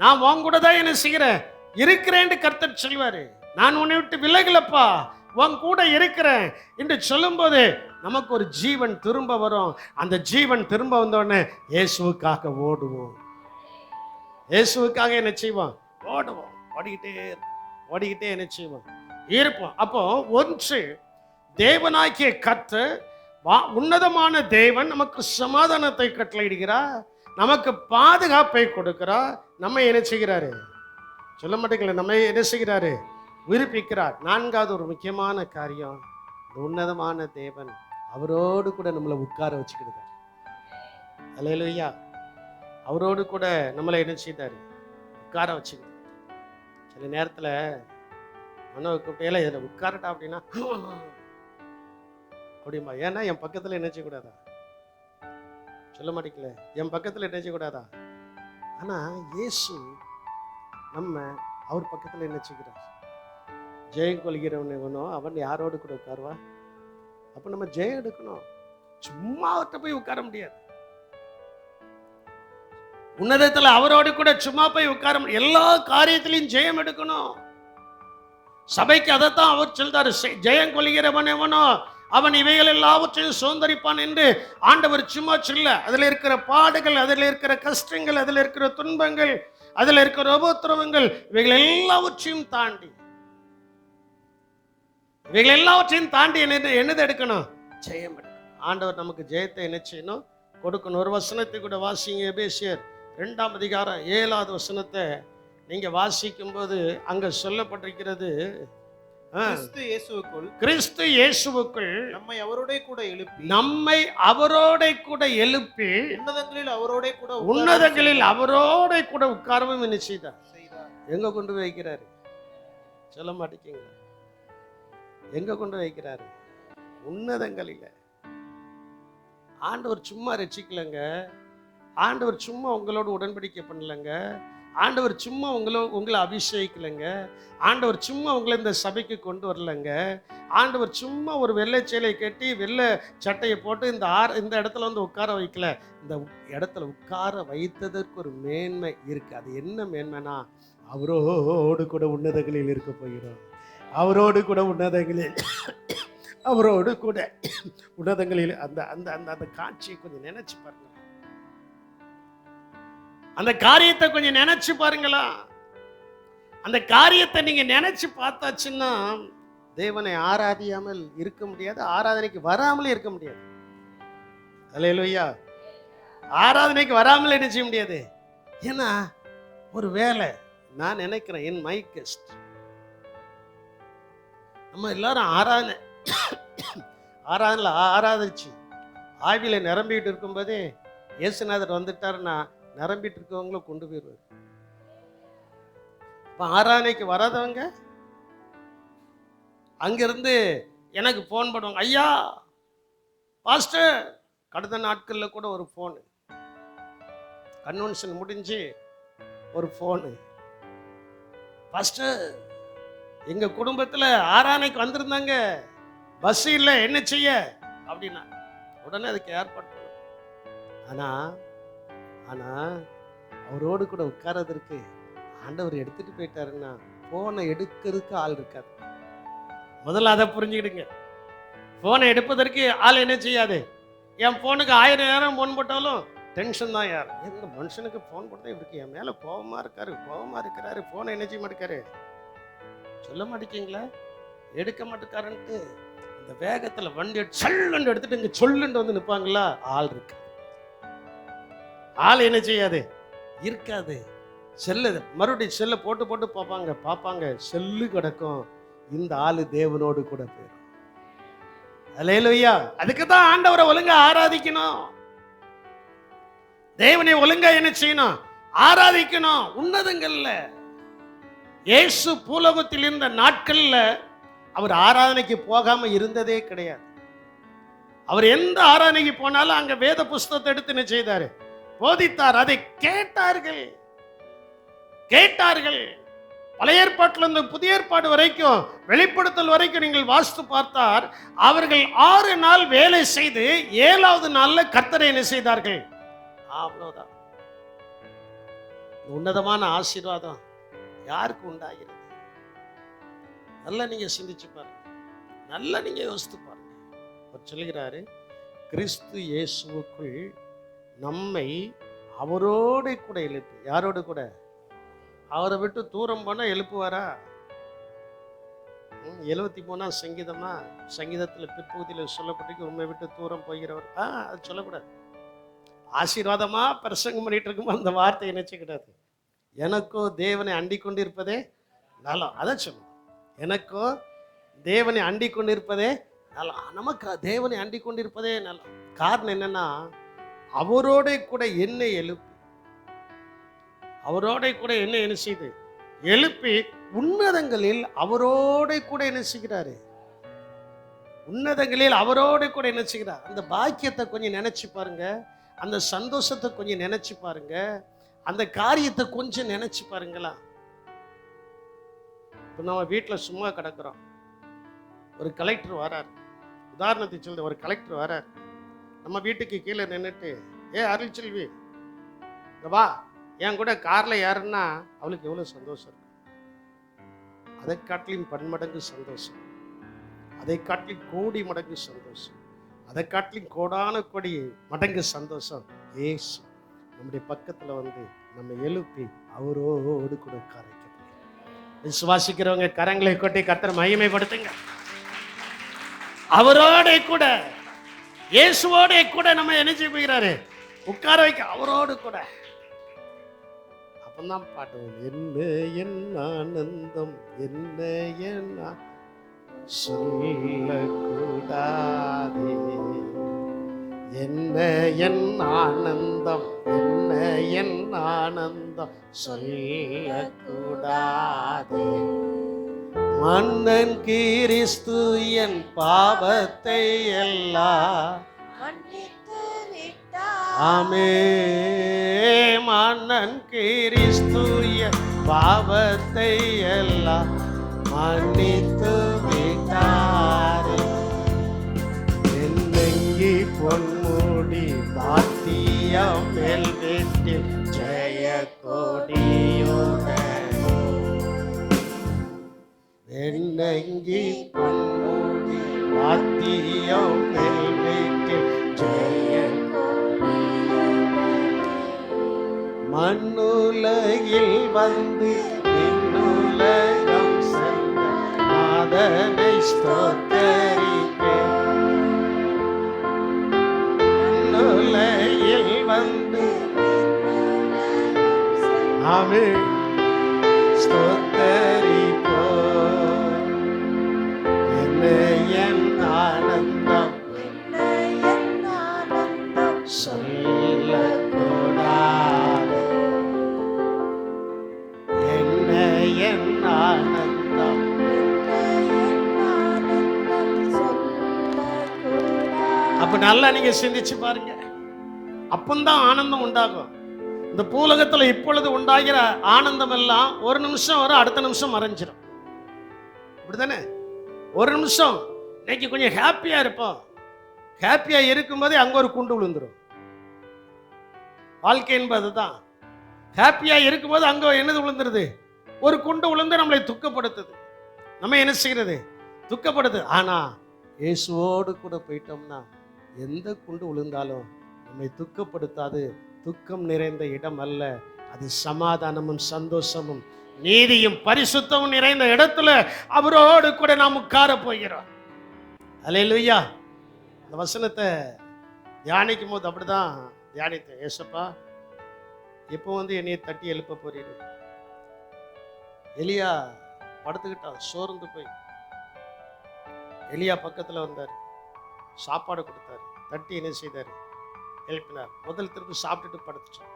நான் உன் கூட தான் என்ன செய்கிறேன், இருக்கிறேன்னு கர்த்தர் சொல்வாரு. நான் உன்னை விட்டு விலகலப்பா, உன் கூட இருக்கிறேன் என்று சொல்லும்போது நமக்கு ஒரு ஜீவன் திரும்ப வரும். அந்த ஜீவன் திரும்ப வந்தோடனே இயேசுவுக்காக ஓடுவோம். இயேசுவுக்காக என்ன செய்வோம்? ஓடுவோம். ஓடிக்கிட்டே என்ன செய்வோம்? இருப்போம். அப்போ ஒன்று, தேவனாகிய கர்த்தர், உன்னதமான தேவன் நமக்கு சமாதானத்தை கட்டளையிடுகிறார், நமக்கு பாதுகாப்பை கொடுக்கிறார். நம்ம என்ன செய்கிறாரு? சொல்ல மாட்டேங்களா? நம்ம என்ன செய்கிறாரு? உயிர்ப்பிக்கிறார். நான்காவது ஒரு முக்கியமான காரியம், உன்னதமான தேவன் அவரோடு கூட நம்மளை உட்கார வச்சுக்கிடுதார். அல்லேலூயா. அவரோடு கூட நம்மளை என்ன செய்தாரு? உட்கார வச்சுக்கிட்டு. சில நேரத்தில் மனோ கூப்பிட்டையில இதில் உட்காரட்டா அப்படின்னா அப்படிமா. ஏன்னா என் பக்கத்தில் என்ன செய்யக்கூடாதா? சொல்ல மாட்டேங்கல, என் பக்கத்தில் என்ன செய்யக்கூடாதா? ஆனால் இயேசு நம்ம அவர் பக்கத்தில் என்ன செய்கிறார்? ஜெயம் கொள்கிறவன் எவனோ அவன் யாரோடு கூட உட்காருவா? அப்போ நம்ம ஜெயம் எடுக்கணும். சும்மா அவர்கிட்ட போய் உட்கார முடியாது. உன்னதத்தில் அவரோடு கூட சும்மா போய் உட்கார முடியும். எல்லா காரியத்திலையும் ஜெயம் எடுக்கணும். சபைக்கு அதைத்தான் அவர் சொல்றாரு, ஜெயம் கொள்கிறவன் எவனோ அவன் இவைகள் எல்லாவற்றையும் சுதந்தரிப்பான் என்று ஆண்டவர் சும்மா சொல்ல. அதில் இருக்கிற பாடுகள், அதில் இருக்கிற கஷ்டங்கள், அதில் இருக்கிற துன்பங்கள், அதில் இருக்கிற உபத்திரவங்கள், இவைகள் எல்லாவற்றையும் தாண்டி என்னது எடுக்கணும்? ஜெயம் எடுக்கணும். ஆண்டவர் நமக்கு ஜெயத்தை என்ன செய்யணும்? கொடுக்கணும். ஒரு வசனத்தை கூட வாசிங்க. எபேசியர் 2ஆம் அதிகாரம் 7வது வசனத்தை நீங்க வாசிக்கும் போது அங்க சொல்லப்பட்டிருக்கிறது, கிறிஸ்து இயேசுவுக்குள் நம்மை அவரோட கூட எழுப்பி உன்னதங்களில் அவரோட கூட உட்காரவும் என்ன செய்தார்? எங்க கொண்டு போய் வைக்கிறாரு? சொல்ல மாட்டேங்க. எங்க கொண்டு வைக்கிறாரு? உன்னதங்களில. ஆண்டவர் சும்மா ரட்சிக்கலங்க. ஆண்டவர் சும்மா உங்களோட உடன்படிக்கை பண்ணலங்க. ஆண்டவர் சும்மா உங்களை அபிஷேகிக்கலைங்க. ஆண்டவர் சும்மா உங்களை இந்த சபைக்கு கொண்டு வரலங்க. ஆண்டவர் சும்மா ஒரு வெள்ளை சேலை கட்டி வெள்ளை சட்டையை போட்டு இந்த இடத்துல வந்து உட்கார வைக்கல. இந்த இடத்துல உட்கார வைத்ததற்கு ஒரு மேன்மை இருக்கு. அது என்ன மேன்மைனா, அவரோடு கூட உன்னதங்களில் இருக்க போகிறோம். அவரோடு கூட உன்னதங்களில் அந்த அந்த அந்த அந்த காட்சியை கொஞ்சம் நினைச்சு பாருங்க. அந்த காரியத்தை கொஞ்சம் நினைச்சு பாருங்களா. அந்த காரியத்தை நீங்க நினைச்சு பார்த்தாச்சுன்னா தேவனை ஆராதியாமல் இருக்க முடியாது, ஆராதனைக்கு வராமலே இருக்க முடியாது. அல்லேலூயா. ஆராதனைக்கு வராமல் என்ன செய்ய முடியாது. ஏன்னா ஒரு வேலை நான் நினைக்கிறேன், என் மை கெஸ்ட், நம்ம எல்லாரும் ஆராதிச்சு ஆவியில நிரம்பிட்டு இருக்கும்போதே இயேசுநாதர் வந்துட்டாருன்னா நிரம்பிட்டு இருக்கவங்கள கொண்டு போயிடுவார். இப்போ ஆராதனைக்கு வராதவங்க அங்கிருந்து எனக்கு ஃபோன் பண்ணுவாங்க, ஐயா பாஸ்டர். கடந்த நாட்களில் கூட ஒரு ஃபோனு, கன்வென்ஷன் முடிஞ்சு ஒரு ஃபோனு, பாஸ்டர் எங்க குடும்பத்தில் ஆராதனைக்கு வந்திருந்தாங்க, பஸ் இல்லை, என்ன செய்ய அப்படின்னா உடனே அதுக்கு ஏற்பாடு பண்ணணும். ஆனா அவரோடு கூட உட்காரதற்கு ஆண்டவர் எடுத்துட்டு போயிட்டாருன்னா போனை எடுக்கிறதுக்கு ஆள் இருக்காது. முதல்ல அதை புரிஞ்சுக்கிடுங்க. போனை எடுப்பதற்கு ஆள் என்ன செய்யாது. என் போனுக்கு 1000 நேரம் போன் போட்டாலும் டென்ஷன் தான். யார் இந்த மனுஷனுக்கு போன் போட்டா இவருக்கு என் மேல கோபமா இருக்கிறாரு, போனை என்ன செய்ய மாட்டேக்காரு, சொல்ல மாட்டேங்கிங்களா, எடுக்க மாட்டேக்காருன்ட்டு அந்த வேகத்துல வண்டி சல்லுன்னு எடுத்துட்டு இங்க சொல்லுன்னு வந்து நிற்பாங்களா, ஆள் இருக்கு. ஆள் என்ன செய்யாது, இருக்காது. செல்லு மறுபடியும் செல்ல போட்டு பார்ப்பாங்க, செல்லு கிடக்கும். இந்த ஆளு தேவனோடு கூட போயிடும். அல்லேலூயா. அதுக்கு தான் ஆண்டவரை ஒழுங்கா ஆராதிக்கணும், தேவனை ஒழுங்கா என்ன செய்யணும், ஆராதிக்கணும். உன்னதங்கள்ல இயேசு பூலோகத்தில் இருந்த நாட்கள்ல அவர் ஆராதனைக்கு போகாம இருந்ததே கிடையாது. அவர் எந்த ஆராதனைக்கு போனாலும் அங்க வேத புஸ்தகத்தை எடுத்து என்ன செய்தாரு, போதித்தார். அதை கேட்டார்கள். பழைய ஏற்பாட்டில் இருந்து புதிய ஏற்பாடு வரைக்கும், வெளிப்படுத்தல் வரைக்கும் நீங்கள் வாசித்து பார்த்தார். அவர்கள் 6 நாள் வேலை செய்து 7வது நாள்ல கர்த்தரை என்ன செய்தார்கள், அவ்வளவுதான். உன்னதமான ஆசீர்வாதம் யாருக்கு உண்டாகிறது? நல்லா நீங்க சிந்திச்சு பாருங்க, நல்லா நீங்க யோசித்து பாருங்க. அவர் சொல்லுகிறாரு, கிறிஸ்து இயேசுவுக்குள் நம்மை அவரோட கூட எழுப்பி. யாரோடு கூட? அவரை விட்டு தூரம் போனா எழுப்புவாரா? 73ஆம் சங்கீதத்தில் பிற்பகுதியில் சொல்லப்பட்டிருக்கு, உண்மை விட்டு தூரம் போகிறவர். அது சொல்லக்கூடாது. ஆசீர்வாதமா பிரசங்கம் பண்ணிட்டு இருக்கும் அந்த வார்த்தை நினைச்சுக்கிடாது. எனக்கோ தேவனை அண்டிக் கொண்டு இருப்பதே நலம். அதான் சொல்லணும், எனக்கோ தேவனை அண்டிக் கொண்டு இருப்பதே நலம். நமக்கு தேவனை அண்டிக் கொண்டு இருப்பதே நலம். காரணம் என்னன்னா, அவரோட கூட என்னை எழுப்பி, அவரோட கூட என்ன செய்து எழுப்பி உன்னதங்களில் அவரோட கூட என்ன செய்கிறாரு, உன்னதங்களில் அவரோட கூட என்ன செய்கிறார். அந்த பாக்கியத்தை கொஞ்சம் நினைச்சு பாருங்க, அந்த சந்தோஷத்தை கொஞ்சம் நினைச்சு பாருங்க, அந்த காரியத்தை கொஞ்சம் நினைச்சு பாருங்களா. இப்போ நம்ம வீட்டில் சும்மா கிடக்குறோம், ஒரு கலெக்டர் வரார், உதாரணத்துக்கு சொல்ற, ஒரு கலெக்டர் வரார், நம்ம வீட்டுக்கு கீழே நின்றுட்டு, அருள்செல்வி வா என் கூட கார்ல யாருன்னா அவளுக்கு எவ்வளவு சந்தோஷம் இருக்கும். அதை காட்டிலும் பன்மடங்கு சந்தோஷம், அதை காட்டிலும் கோடி மடங்கு சந்தோஷம், அதை காட்டிலும் கோடான கோடி மடங்கு சந்தோஷம். ஏசு நம்முடைய பக்கத்துல வந்து நம்ம எழுப்பி அவரோடு கூட உட்கார வைக்க. விசுவாசிக்கிறவங்க கரங்களை கொட்டி கர்த்தரை மகிமைப்படுத்துங்க. அவரோட கூட, இயேசுவோட கூட நம்ம என்ன செய்ய போகிறாரு, உட்கார வைக்க, அவரோடு கூட. அப்பதான் பாட்டுவோம், என்ன என் ஆனந்தம், என்ன என் சொல்லக்கூடாதே, என்ன என் ஆனந்தம், என்ன என் ஆனந்தம் சொல்லக்கூடாதே. மன்னன் கிறிஸ்து என் பாவத்தை எல்லாம் ஆமே, மன்னன் கிறிஸ்து என் பாவத்தை எல்லாம் மன்னித்து விட்டாரே. என்னங்கி பொன்முடி பாத்தியம் மேல் வீட்டில் ஜெய கொடியுடன், என்னங்கி பொன்முடி பாத்தியம் மேல் வீட்டில் ஜெய மன் வந்து விண்ணுலகம் சென்ற நாதனை ஸ்தோத்தரிப்பேன். விண்ணுலகில் வந்து ஆமென் ஸ்தோத்தரிப்போம். என்ன என் ஆனந்தம் சொல்லக்கூடாது. என்ன என் ஆனந்தம் அப்ப நல்லா நீங்க சிந்திச்சு பாருங்க. அப்பந்தான் ஆனந்தம் உண்டாகும். இந்த பூலகத்துல இப்பொழுது உண்டாகிற ஆனந்தம் எல்லாம் ஒரு நிமிஷம் வரும், அடுத்த நிமிஷம் மறைஞ்சிடும். அப்படித்தானே? ஒரு நிமிஷம் இன்னைக்கு கொஞ்சம் ஹாப்பியா இருப்போம். ஹாப்பியா இருக்கும்போதே அங்க ஒரு குண்டு விழுந்துரும். வாழ்க்கை என்பது தான். ஹாப்பியா இருக்கும்போது அங்க என்னது விழுந்துருது? ஒரு குண்டு விழுந்து நம்மளை துக்கப்படுத்துது. நம்ம என்ன செய்யறது? துக்கப்படுது. ஆனா இயேசுவோடு கூட போயிட்டோம்னா எந்த குண்டு விழுந்தாலும் நம்மை துக்கப்படுத்தாது. துக்கம் நிறைந்த இடம் அல்ல அது, சமாதானமும் சந்தோஷமும் நீதியும் பரிசுத்தமும் நிறைந்த இடத்துல அவரோடு கூட நாம் உட்கார போகிறோம். அல்லேலூயா. இந்த வசனத்தை தியானிக்கும் போது அப்படிதான் தியானித்தேன். ஏசப்பா இப்போ வந்து என்னைய தட்டி எழுப்ப போறீரு. எலியா படுத்துக்கிட்டான், சோர்ந்து போய். எலியா பக்கத்துல வந்தார், சாப்பாடு கொடுத்தாரு, தட்டி என்ன செய்தார்? எழுப்பினார். முதல் திருப்பு சாப்பிட்டுட்டு படுத்துச்சான்.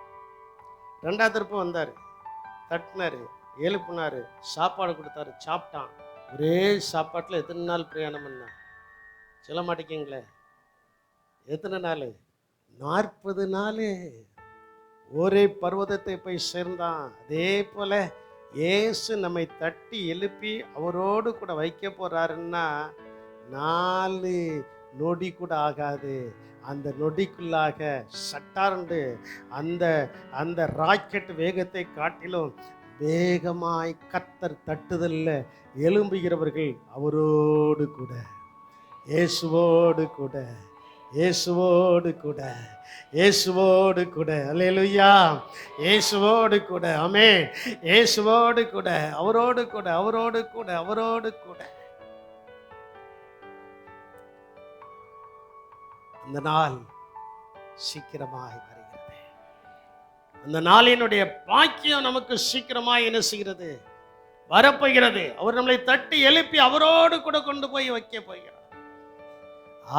ரெண்டாவது திருப்பு வந்தார், தட்டினாரு, எழுப்பினாரு, சாப்பாடு கொடுத்தாரு, சாப்பிட்டான். ஒரே சாப்பாட்டில் எத்தனை நாள் பிரயாணம் பண்ண சொல்ல மாட்டேங்கிங்களே? எத்தனை நாள்? 40 நாள் ஒரே பர்வதத்தை போய் சேர்ந்தான். அதே போல இயேசு நம்மை தட்டி எழுப்பி அவரோடு கூட வைக்க போறாருன்னா 4 நொடி கூட ஆகாது. அந்த நொடிக்குள்ளாக சட்டார்ந்து அந்த அந்த ராக்கெட் வேகத்தை காட்டிலும் வேகமாய் கர்த்தர் தட்டுதல்ல எழும்புகிறவர்கள் அவரோடு கூட, இயேசுவோடு கூட, இயேசுவோடு கூட, இயேசுவோடு கூட. அல்லேலூயா. இயேசுவோடு கூட. ஆமென். இயேசுவோடு கூட, அவரோடு கூட, அவரோடு கூட, அவரோடு கூட. அந்த நாள் சீக்கிரமாய் வருகிறது. அந்த நாளினுடைய பாக்கியம் நமக்கு சீக்கிரமாய் என்ன செய்கிறது? வரப்போகிறது. அவர் நம்மளை தட்டி எழுப்பி அவரோடு கூட கொண்டு போய் வைக்க போகிறார்.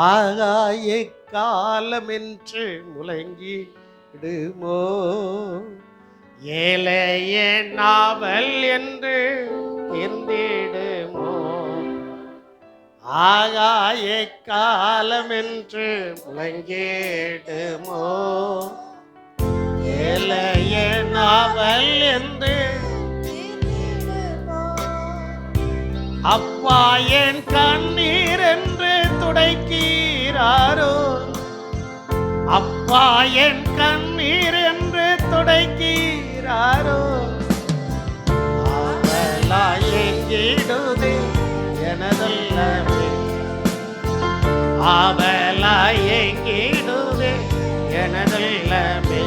ஆகாய காலம் என்று முழங்கிடுமோ, ஏழைய நாவல் என்று தெரிந்திடுமோ, ஆகாய காலம் என்று முழங்கிடுமோ, ஏழைய நாவல் என்று அப்பா என் கண்ணீர் என்று துடைக்கிறாரோ, அப்பா என் கண்ணீர் என்று துடைக்கிறாரோ, ஆவலாய் ஏங்கிடுதே எனதல்லவே, ஆவலாய் ஏங்கிடுதே எனதல்லவே.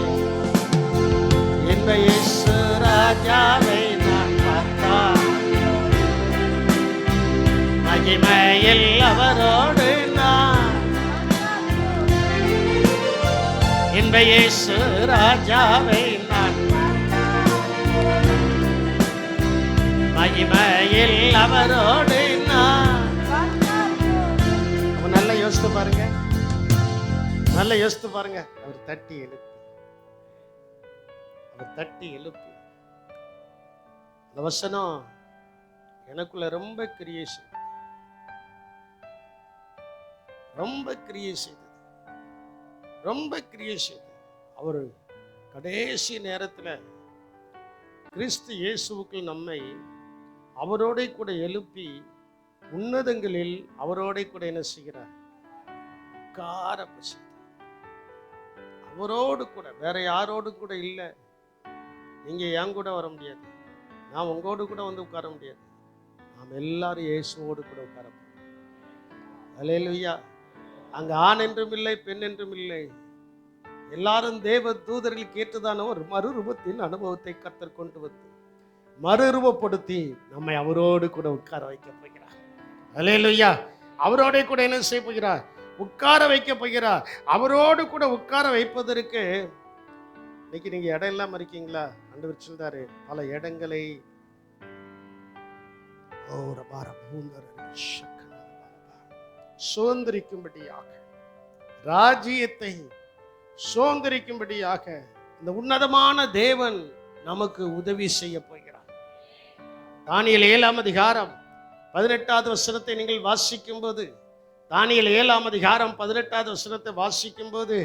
இந்த இயேசு ராஜாவை நான் பார்த்தான், மகிமையில் அவரோடு நான், இந்த இயேசு ராஜாவை நான் மகிமையில் அவரோடு நான். நல்லா யோசித்து பாருங்க, நல்லா யோசித்து பாருங்க. அவர் தட்டி எழுப்பி, அவர் தட்டி எழுப்பி. இந்த வசனம் எனக்குள்ள ரொம்ப கிரியை செய்தது, ரொம்ப கிரியை செய்தது, ரொம்ப கிரியை செய்தது. அவர் கடைசி நேரத்தில் கிறிஸ்து இயேசுவுக்குள் நம்மை அவரோட கூட எழுப்பி உன்னதங்களில் அவரோட கூட என்ன செய்கிறார்? அவரோடு கூட, வேற யாரோடு கூட இல்லை. நீங்க என் கூட வர முடியாது, நான் உங்களோடு கூட வந்து உட்கார முடியாது. நாம் எல்லாரும் இயேசுவோடு கூட உட்கார போறோம். அல்லேலூயா. அங்க ஆண் என்றும் இல்லை, பெண் என்றும் இல்லை. எல்லாரும் தேவ தூதர்கள் கேட்டுதானோ ஒரு மறுரூபத்தின் அனுபவத்தை கர்த்தர் கொண்டு வந்து மறுரூபப்படுத்தி நம்மை அவரோடு கூட உட்கார வைக்க போகிறார். அல்லேலூயா. அவரோட கூட என்ன செய்ய போகிறார்? உட்கார வைக்க போகிறார். அவரோடு கூட உட்கார வைப்பதற்கு இன்னைக்கு நீங்க இடம் இல்லாம இருக்கீங்களா? ஆண்டவர் சொல்றாரு, பல இடங்களை சுதந்திரிக்கும்படியாக, ராஜ்யத்தை சுதந்திரிக்கும்படியாக இந்த உன்னதமான தேவன் நமக்கு உதவி செய்ய போகிறார். தானியேல் 7ஆம் அதிகாரம் 18வது வசனத்தை நீங்கள் வாசிக்கும் போது, தானியேல் 7ஆம் அதிகாரம் 18வது வசனத்தை வாசிக்கும் போது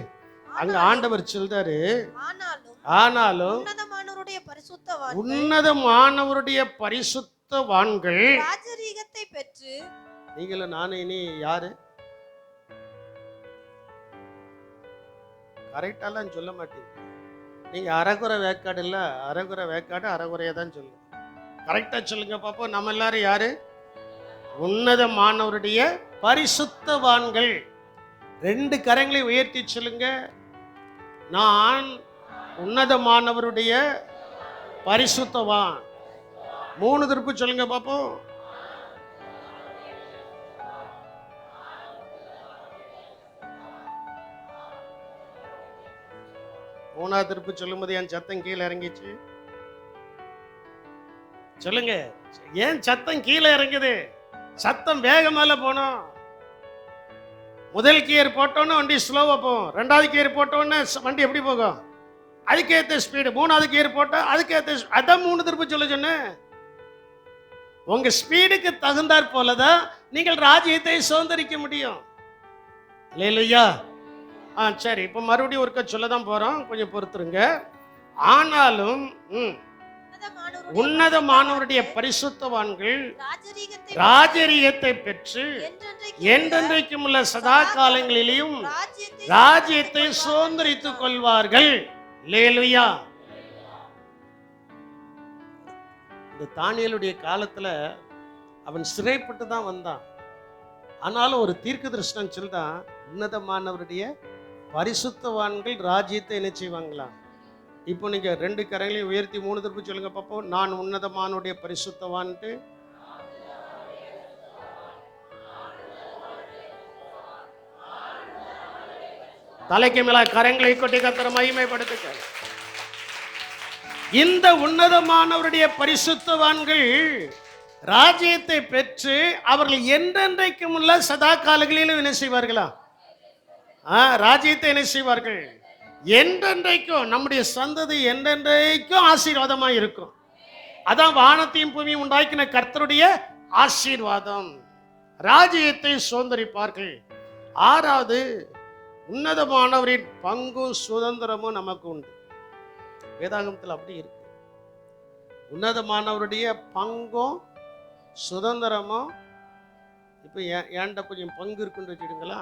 அங்க ஆண்டவர் சொல்றாரு, ஆனாலும் உன்னதமானவருடைய பரிசுத்தவான்கள் ராஜரீகத்தை பெற்று. நீங்களும் நானும் இனி யாரு? கரெக்டாலாம் சொல்ல மாட்டீங்க. நீங்க அரைகுறை வேக்காடு இல்ல, அரைகுறை வேக்காடு அரைகுறையா தான் சொல்லுங்க. கரெக்டா சொல்லுங்க பாப்போம். நம்ம எல்லாரும் யாரு? உன்னதமானவருடைய பரிசுத்தவான்கள். 2 கரங்களை உயர்த்தி சொல்லுங்க, நான் உன்னதமானவருடைய பரிசுத்தவான். 3 திருப்பு சொல்லுங்க பாப்போம். மூணாவது திருப்பு சொல்லும்போது என் சத்தம் கீழே இறங்கிச்சு. சொல்லுங்க, ஏன் சத்தம் கீழே இறங்குது? சத்தம் வேகமால போனோம். முதல் கியர் போட்டோன்னு வண்டி ஸ்லோவா போகும். 2வது கியர் போட்டோன்னு வண்டி எப்படி போகும்? அதுக்கேற்ற ஸ்பீடு. 3வது கியர் போட்டா அதுக்கேற்ற. அதான் 3 திருப்பு சொல்ல சொன்னேன். உங்க ஸ்பீடுக்கு தகுந்தாற் போலதான் நீங்கள் ராஜ்யத்தை சுதந்திரிக்க முடியும். இல்லையா? சரி, இப்ப மறுபடியும் ஒருக்க சொல்லதான் போறோம், கொஞ்சம் பொறுத்துருங்க. ஆனாலும் உன்னதமானவருடைய பரிசுத்தவான்கள் ராஜரீகத்தை பெற்று என்றென்றைக்கும் உள்ள சதா காலங்களிலும் ராஜ்யத்தை சுதந்திரித்துக் கொள்வார்கள். அல்லேலூயா. இந்த தானியேலுடைய காலத்துல அவன் சிறைப்பட்டு தான் வந்தான். ஆனாலும் ஒரு தீர்க்கதரிசனம் சொல்றான், உன்னதமானவருடைய பரிசுத்தவான்கள் ராஜ்யத்தை என்ன செய்வாங்களா? இப்போ நீங்க 2 கரங்களையும் உயர்த்தி 3 திருப்பி சொல்லுங்க பாப்போம். நான் உன்னதமானவருடைய பரிசுத்தவான்ட்டு. தலைக்கு மேல கரங்களை கொட்டி கர்த்தரை மகிமைப்படுத்துங்க. இந்த உன்னதமானவருடைய பரிசுத்தவான்கள் ராஜ்யத்தை பெற்று அவர்கள் என்றென்றைக்கும் உள்ள சதா காலங்களிலும் என்ன செய்வார்களா? ராஜ்யத்தை என்ன செய்வார்கள்? என்றென்றைக்கும். நம்முடைய சந்ததி என்றென்றைக்கும் ஆசீர்வாதமா இருக்கும். அதான் வானத்தையும் பூமியும் உண்டாக்கின கர்த்தருடைய ஆசீர்வாதம். ராஜ்யத்தை சுதந்திரிப்பார்கள். 6வது, உன்னதமானவரின் பங்கும் சுதந்திரமும் நமக்கு உண்டு. வேதாகமத்தில் அப்படி இருக்கு. உன்னதமானவருடைய பங்கும் சுதந்திரமும். இப்போ ஏன்ட கொஞ்சம் பங்கு இருக்குன்னு வச்சுடுங்களா.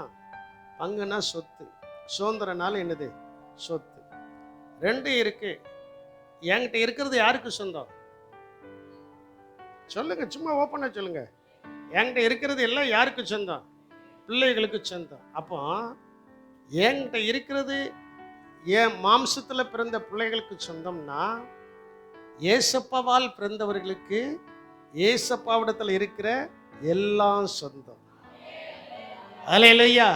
பங்குனா சொத்து, சுதந்திரனால என்னது? சொத்து. 2 இருக்கு. என்கிட்ட இருக்கிறது யாருக்கு சொந்தம்? சொல்லுங்க, சும்மா ஓப்பனா சொல்லுங்க. என்கிட்ட இருக்கிறது எல்லாம் யாருக்கு சொந்தம்? பிள்ளைகளுக்கு சொந்தம். அப்போ என்கிட்ட இருக்கிறது என் மாம்சத்தில் பிறந்த பிள்ளைகளுக்கு சொந்தம்னா, ஏசப்பாவால் பிறந்தவர்களுக்கு ஏசப்பாவிடத்தில் இருக்கிற எல்லாம் சொந்தம். அல்லேலூயா.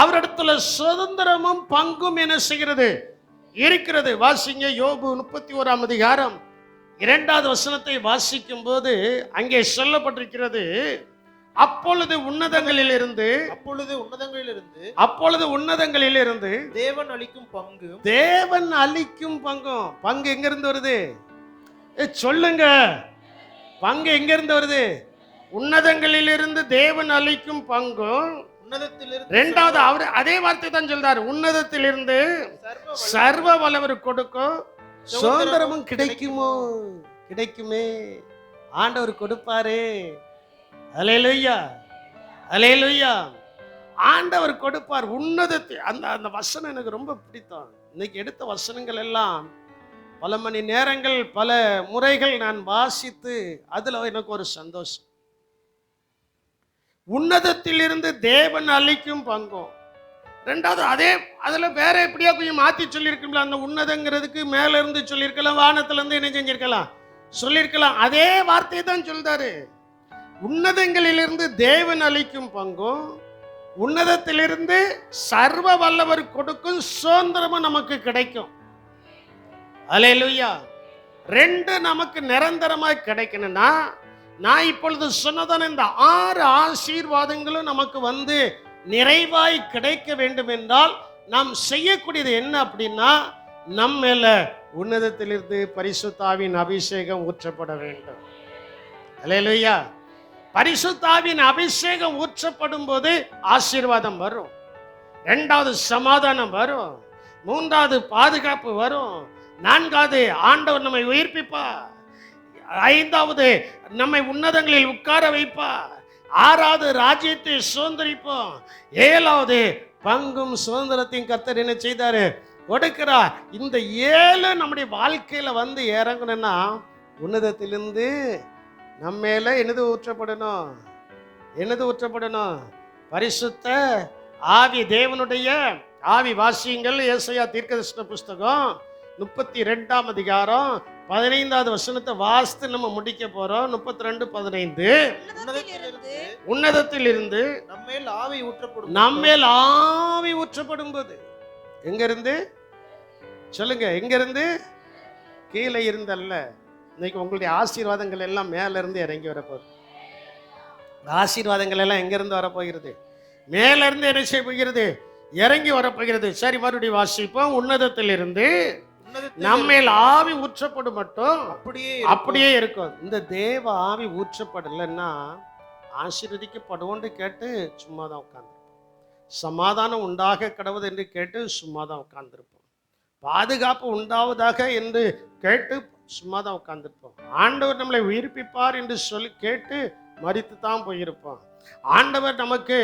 அவரிடத்துல சுதந்திரமும் பங்கும் என்ன செய்கிறது? இருக்கிறது. வாசிங்க, யோபு 31ஆம் அதிகாரம் 2வது வசனத்தை வாசிக்கும் போது அங்கே சொல்லப்பட்டிருக்கிறது, அப்பொழுது உன்னதங்களிலிருந்து தேவன் அளிக்கும் பங்கும். பங்கு எங்க இருந்து வருது? சொல்லுங்க, பங்கு எங்க இருந்து வருது? உன்னதங்களிலிருந்து தேவன் அளிக்கும் பங்கும். 2வது அவர் அதே வார்த்தை தான் சொல்றாரு, உன்னதத்திலிருந்து சர்வ வல்லவர் கொடுக்கும் சுதந்திரமும் கிடைக்குமோ? கிடைக்குமே. ஆண்டவர் கொடுப்பாரு. அல்லேலூயா, அல்லேலூயா. ஆண்டவர் கொடுப்பார். உன்னதத்தை அந்த வசனம் எனக்கு ரொம்ப பிடித்தம். இன்னைக்கு எடுத்த வசனங்கள் எல்லாம் பல மணி நேரங்கள், பல முறைகள் நான் வாசித்து அதுல எனக்கு ஒரு சந்தோஷம். உன்னதத்திலிருந்து தேவன் அளிக்கும் பங்கும். 2வது அதே அதுல வேற எப்படியா கொஞ்சம் மாத்தி சொல்லியிருக்கலாம். அந்த உன்னதங்கிறதுக்கு மேல இருந்து சொல்லியிருக்கலாம், வானத்துல இருந்து என்ன செஞ்சிருக்கலாம், சொல்லியிருக்கலாம். அதே வார்த்தையை தான் சொல்றாரு. உன்னதங்களிலிருந்து தேவன் அளிக்கும் பங்கும் உன்னதத்திலிருந்து சர்வ வல்லவர் கொடுக்கும் சுதந்திரமும் நமக்கு கிடைக்கும். அல்லேலூயா. ரெண்டு நமக்கு நிரந்தரமாய் கிடைக்கணும்னா, நான் இப்பொழுது சொன்னதான இந்த 6 ஆசீர்வாதங்களும் நமக்கு வந்து நிறைவாய் கிடைக்க வேண்டும் என்றால் நாம் செய்யக்கூடியது என்ன அப்படின்னா, நம்ம மேல உன்னதத்திலிருந்து பரிசுத்த ஆவியின் அபிஷேகம் ஊற்றப்பட வேண்டும். அல்லேலூயா. பரிசுத்த ஆவியின் அபிஷேகம் ஊற்றப்படும் போது ஆசீர்வாதம் வரும். 2வது சமாதானம் வரும். 3வது பாதுகாப்பு வரும். 4வது ஆண்டவர் நம்மை உயிர்ப்பிப்பார். 5வது நம்மை உன்னதங்களில் உட்கார வைப்பார். 6வது ராஜ்யத்தை சுதந்திரிப்போம். 7வது பங்கும் சுதந்திரத்தையும் கர்த்தர் என்ன செய்தாரு? கொடுக்கிறார். இந்த 7 நம்முடைய வாழ்க்கையில வந்து இறங்கணும்னா உன்னதத்திலிருந்து நம்ம மேல என்னது ஊற்றப்படணும்? என்னது ஊற்றப்படணும்? பரிசுத்த ஆவி. தேவனுடைய ஆவி. வாசியுங்கள் ஏசாயா தீர்க்கதரிசன புஸ்தகம் 32ஆம் அதிகாரம் 15வது வசனத்தை வாசித்து நம்ம முடிக்க போறோம். 32:15. உன்னதத்திலிருந்து நம்மேல் ஆவி ஊற்றப்படும். நம்மேல் ஆவி ஊற்றப்படும் போது எங்க இருந்து சொல்லுங்க? எங்க இருந்து? கீழே இருந்தல்ல. இன்னைக்கு உங்களுடைய ஆசீர்வாதங்கள் எல்லாம் மேல இருந்து இறங்கி வரப்போகுது. ஆசீர்வாதங்கள் எல்லாம் எங்க இருந்து வரப்போகிறது? மேல இருந்து என்ன செய்ய போகிறது? இறங்கி வரப்போகிறது. சரி, மறுபடியும் வாசிப்போம். உன்னதத்திலிருந்து நம்மேல் ஆவி ஊற்றப்படும் மட்டும் அப்படியே இருக்கும். இந்த தேவ ஆவி ஊற்றப்படலைன்னா ஆசீர்வதிக்கப்படுவோன்னு கேட்டு சும்மா தான் உட்கார்ந்துருப்போம். சமாதானம் உண்டாக கடவுது என்று கேட்டு சும்மா தான் உட்கார்ந்துருப்போம். பாதுகாப்பு உண்டாவதாக என்று கேட்டு சும்மா தான் உட்கார்ந்துருப்போம். ஆண்டவர் நம்மளை உயிர்ப்பிப்பார் என்று சொல்லி கேட்டு மரித்து தான் போயிருப்போம். ஆண்டவர் நமக்கு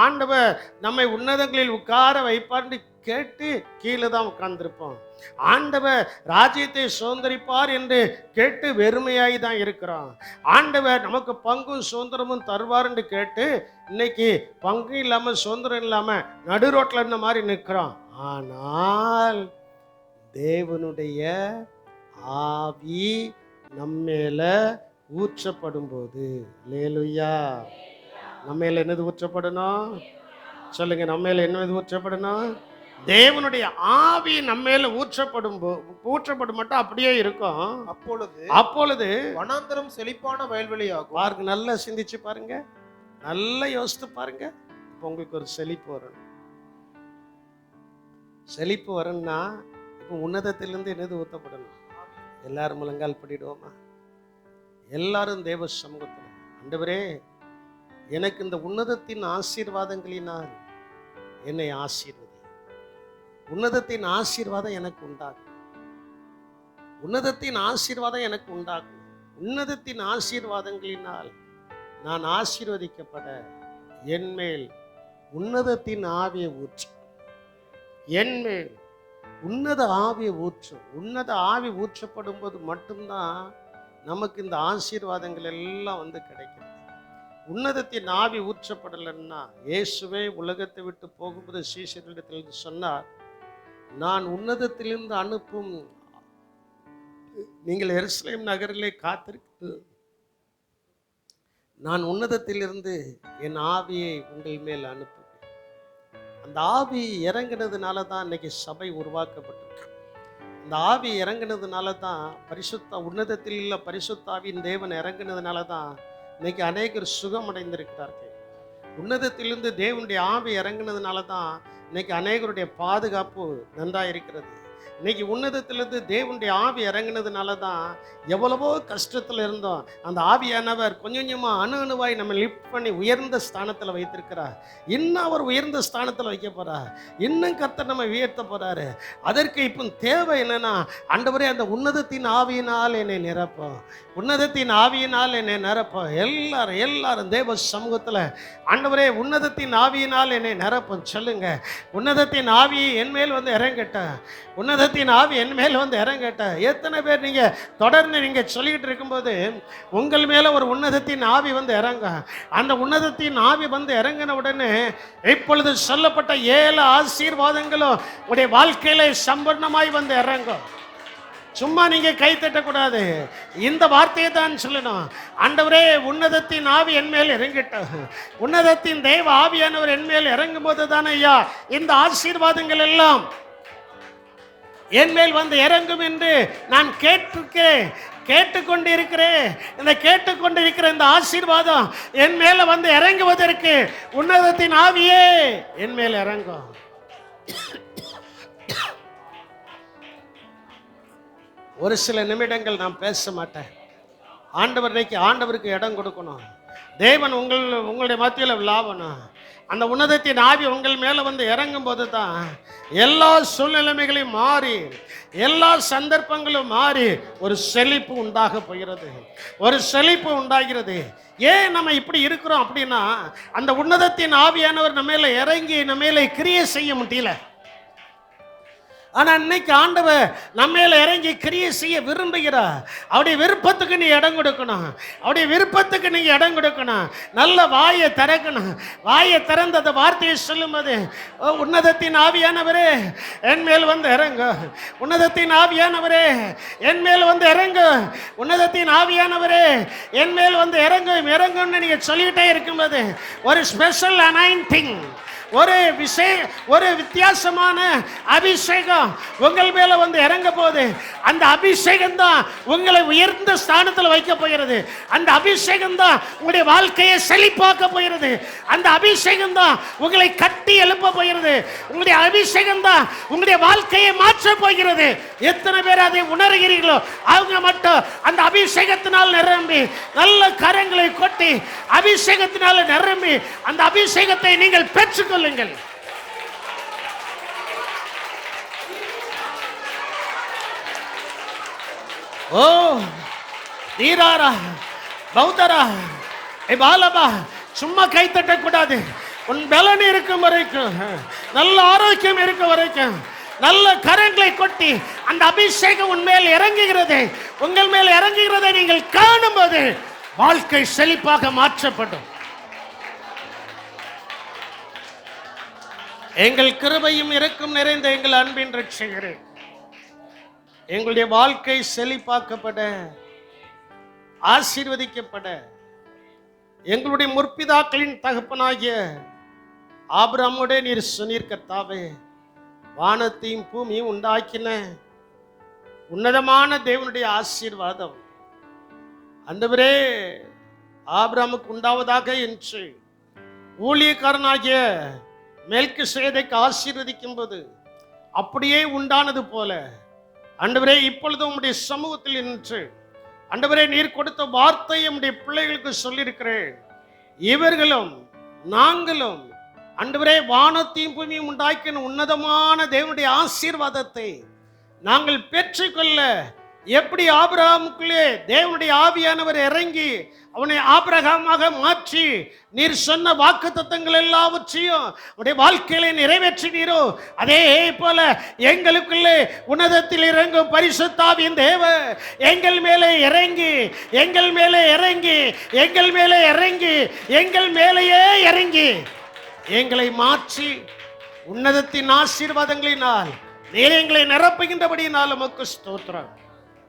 ஆண்டவர் நம்மை உன்னதங்களில் உட்கார வைப்பார் என்று கேட்டு கீழே தான் உட்கார்ந்துருப்போம். ஆண்டவர் ராஜ்யத்தை சுதந்திரிப்பார் என்று கேட்டு வெறுமையாய் தான் இருக்கிறோம். ஆண்டவர் நமக்கு பங்கும் சுதந்திரமும் தருவார் என்று கேட்டு இன்னைக்கு பங்கு இல்லாமல் சுதந்திரம் இல்லாமல் நடு ரோட்டில் இருந்த மாதிரி நிற்கிறோம். ஆனால் தேவனுடைய ஆவி நம்மேல ஊற்றப்படும் போது, அல்லேலூயா, நம்மேல என்னது ஊற்றப்படணும்? சொல்லுங்க, நம்மேல என்னது ஊற்றப்படணும்? தேவனுடைய ஆவி நம்மேல ஊற்றப்படும் மட்டும் அப்படியே இருக்கும். அப்பொழுது வனாந்தரம் செழிப்பான வயல்வெளி ஆகும். பாருங்க, நல்லா சிந்திச்சு பாருங்க, நல்லா யோசித்து பாருங்க. இப்போ உங்களுக்கு ஒரு செழிப்பு வரணும். செழிப்பு வரணும்னா இப்போ உன்னதத்திலிருந்து என்னது ஊற்றப்படணும்? எல்லாரும் முழங்கால் படிடுவோமா? எல்லாரும் தேவ சமூகத்தில், ஆண்டவரே எனக்கு இந்த உன்னதத்தின் ஆசீர்வாதங்களினால் என்னை ஆசீர்வதி. உன்னதத்தின் ஆசீர்வாதம் எனக்கு உண்டாகும். உன்னதத்தின் ஆசீர்வாதம் எனக்கு உண்டாகும். உன்னதத்தின் ஆசீர்வாதங்களினால் நான் ஆசீர்வதிக்கப்பட என்மேல் உன்னதத்தின் ஆவியை ஊற்று. என்மேல் உன்னத ஆவியை ஊற்று. உன்னத ஆவி ஊற்றப்படும் போது மட்டும்தான் நமக்கு இந்த ஆசீர்வாதங்கள் எல்லாம் வந்து கிடைக்கிறது. உன்னதத்தின் ஆவி ஊற்றப்படலைன்னா, இயேசுவே உலகத்தை விட்டு போகும்போது சீஷர்களிடத்தில் சொன்னார், நான் உன்னதத்திலிருந்து அனுப்பும் நீங்கள் எருசலேம் நகரிலே காத்திருக்கு, நான் உன்னதத்திலிருந்து என் ஆவியை உங்கள் மேல் அனுப்புவேன். அந்த ஆவி இறங்கினதுனால தான் இன்னைக்கு சபை உருவாக்கப்பட்டிருக்கு. அந்த ஆவி இறங்கினதுனால தான் உன்னதத்தில் உள்ள பரிசுத்த ஆவியின் தேவன் இறங்கினதுனால தான் இன்னைக்கு அநேகர் சுகம் அடைந்திருக்கிறார்கள். உன்னதத்திலிருந்து தேவனுடைய ஆவி இறங்கினதுனால தான் இன்னைக்கு அநேகருடைய பாதுகாப்பு நன்றாக இருக்கிறது. இன்னைக்கு உன்னதத்திலிருந்து தேவனுடைய ஆவி இறங்கினதுனால தான் எவ்வளவோ கஷ்டத்தில் இருந்தோம். அந்த ஆவியானவர் கொஞ்சம் கொஞ்சமாக அணுவாய் நம்ம லிஃப்ட் பண்ணி உயர்ந்த ஸ்தானத்தில் வைத்திருக்கிறார். இன்னும் அவர் உயர்ந்த ஸ்தானத்தில் வைக்க போகிறார். இன்னும் கர்த்தர் நம்ம உயர்த்த போகிறாரு. அதற்கு இப்போ தேவை என்னன்னா, ஆண்டவரே அந்த உன்னதத்தின் ஆவியினால் என்னை நிரப்போம், உன்னதத்தின் ஆவியினால் என்னை நிரப்போம். எல்லாரும் தேவ சமூகத்தில், ஆண்டவரே உன்னதத்தின் ஆவியினால் என்னை நிரப்போம் சொல்லுங்க. உன்னதத்தின் ஆவி என் மேல் வந்து இறங்கட்ட, உன்னதத்தின் ஆவி என் மேல் வந்து இறங்கட்ட. எத்தனை பேர் நீங்க தொடர்ந்து நீங்க சொல்லிட்டு இருக்கும்போது உங்கள் மேல ஒரு உன்னதத்தின் ஆவி வந்து இறங்க. அந்த உன்னதத்தின் ஆவி வந்து இறங்கின உடனே இப்பொழுது சொல்லப்பட்ட 7 ஆசீர்வாதங்களும் உடைய வாழ்க்கையில சம்பூர்ணமாய் வந்து இறங்கும். சும்மா நீங்க கை தட்டக்கூடாது. இந்த வார்த்தையை தான் சொல்லணும். ஆண்டவரே, உன்னதத்தின் ஆவி என் மேல் இறங்கிட்டோம். உன்னதத்தின் தேவ ஆவியானவர் என் மேல் இறங்கும் போது தானே ஐயா இந்த ஆசீர்வாதங்கள் எல்லாம் என் மேல் வந்து இறங்கும் என்று நான் கேட்டுக்கொண்டிருக்கிறேன். இந்த கேட்டுக்கொண்டிருக்கிற இந்த ஆசீர்வாதம் என் மேல வந்து இறங்குவதற்கு உன்னதத்தின் ஆவியே என் மேல் இறங்கும். ஒரு சில நிமிடங்கள் நான் பேச மாட்டேன். ஆண்டவருக்கு இடம் கொடுக்கணும். தேவன் உங்களுடைய மத்தியில் விழாவணும். அந்த உன்னதத்தின் ஆவி உங்கள் மேலே வந்து இறங்கும் போது தான் எல்லா சூழ்நிலைமைகளையும் மாறி, எல்லா சந்தர்ப்பங்களும் மாறி ஒரு செழிப்பு உண்டாக போகிறது. ஒரு செழிப்பு உண்டாகிறது. ஏன் நம்ம இப்படி இருக்கிறோம் அப்படின்னா, அந்த உன்னதத்தின் ஆவியானவர் நம்ம மேலே இறங்கி நம்ம மேலே கிரியை செய்ய முடியல. ஆனால் இன்னைக்கு ஆண்டவர் நம்ம மேல இறங்கி கிரியை செய்ய விரும்புகிறார். அவருடைய விருப்பத்துக்கு நீ இடம் கொடுக்கணும். அவருடைய விருப்பத்துக்கு நீங்க இடம் கொடுக்கணும். நல்ல வாயை திறக்கணும். வாயை திறந்து அந்த வார்த்தையை சொல்லும்போது, உன்னதத்தின் ஆவியானவரே என் மேல் வந்து இறங்கு, உன்னதத்தின் ஆவியானவரே என் மேல் வந்து இறங்கு, உன்னதத்தின் ஆவியானவரே என் மேல் வந்து இறங்குன்னு நீங்க சொல்லிக்கிட்டே இருக்கும்போது ஒரு ஸ்பெஷல் அனாயிண்டிங், ஒரு வித்தியாசமான அபிஷேகம் உங்கள் மேல வந்து இறங்க போகுது. அந்த அபிஷேகம் தான் உங்களை உயர்ந்த ஸ்தானத்தில் வைக்க போகிறது. அந்த அபிஷேகம் தான் உங்களுடைய வாழ்க்கையை செழிப்பாக்க போகிறது. அந்த அபிஷேகம் தான் உங்களை கட்டி எழுப்ப போகிறது. உங்களுடைய அபிஷேகம் தான் உங்களுடைய வாழ்க்கையை மாற்ற போகிறது. எத்தனை பேர் அதை உணர்கிறீர்களோ அவங்க மட்டும் அந்த அபிஷேகத்தினால் நிரம்பி நல்ல கரங்களை கொட்டி அபிஷேகத்தினால் நிரம்பி அந்த அபிஷேகத்தை நீங்கள் பெற்றுக்கொள்ள. ஓ நீராரா பௌத்தரா பாலபா, சும்மா கை தட்டக்கூடாது. உன் பலன் இருக்கும் வரைக்கும், நல்ல ஆரோக்கியம் இருக்கும் வரைக்கும் நல்ல கரங்களை கொட்டி அந்த அபிஷேகம் உன்மேல் இறங்குகிறது. உங்கள் மேல் இறங்குகிறதை நீங்கள் காணும் போது வாழ்க்கை செழிப்பாக மாற்றப்படும். எங்கள் கிருபையும் இரக்கம் நிறைந்த எங்கள் அன்பின் ரட்சகரே, எங்களுடைய வாழ்க்கை செழிப்பாக்கப்பட, ஆசீர்வதிக்கப்பட, எங்களுடைய முற்பிதாக்களின் தகப்பனாகிய ஆபிரகாமோடே நீர் சொன்னீர் கர்த்தாவே, வானத்தையும் பூமியும் உண்டாக்கின உன்னதமான தேவனுடைய ஆசீர்வாதம் ஆண்டவரே ஆபிரகாமுக்கு உண்டாவதாக என்று ஊழியக்காரனாகிய மெல்கிசேதேக்கு ஆசீர்வதிக்கும் போது அப்படியே உண்டானது போல ஆண்டவரே இப்பொழுது உம்முடைய சமூகத்தில் நின்று ஆண்டவரே நீர் கொடுத்த வார்த்தையை உம்முடைய பிள்ளைகளுக்கு சொல்லியிருக்கிறேன். இவர்களும் நாங்களும் ஆண்டவரே வானத்தையும் பூமியும் உண்டாக்கின உன்னதமான தேவனுடைய ஆசீர்வாதத்தை நாங்கள் பெற்றுக்கொள்ள எப்படி ஆபிரகாமுக்குள்ளே தேவனுடைய ஆவியானவர் இறங்கி அவனை ஆபிரகாமாக மாற்றி நீர் சொன்ன வாக்குத்தத்தங்கள் எல்லாவற்றையும் அவருடைய வாழ்க்கையில நிறைவேற்றினீரோ, அதே போல எங்களுக்குள்ளே உன்னதத்தில் இறங்கும் பரிசுத்த ஆவியின் தேவ எங்கள் மேலே இறங்கி எங்கள் மேலேயே இறங்கி எங்களை மாற்றி உன்னதத்தின் ஆசீர்வாதங்களினால் நீர் எங்களை நிரப்புகின்றபடியினால் உமக்கு ஸ்தோத்திரம்.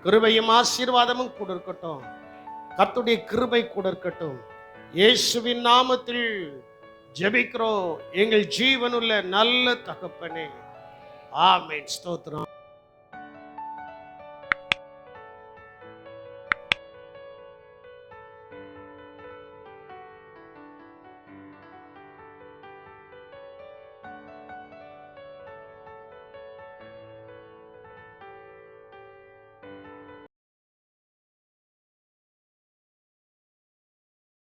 கிருபையும் ஆசீர்வாதமும் கூட இருக்கட்டும். கர்த்தருடைய கிருபை கூட இருக்கட்டும். இயேசுவின் நாமத்தில் ஜெபிக்கிறோம் எங்கள் ஜீவனுள்ள நல்ல தகப்பனே. ஆமென். ஸ்தோத்திரம்.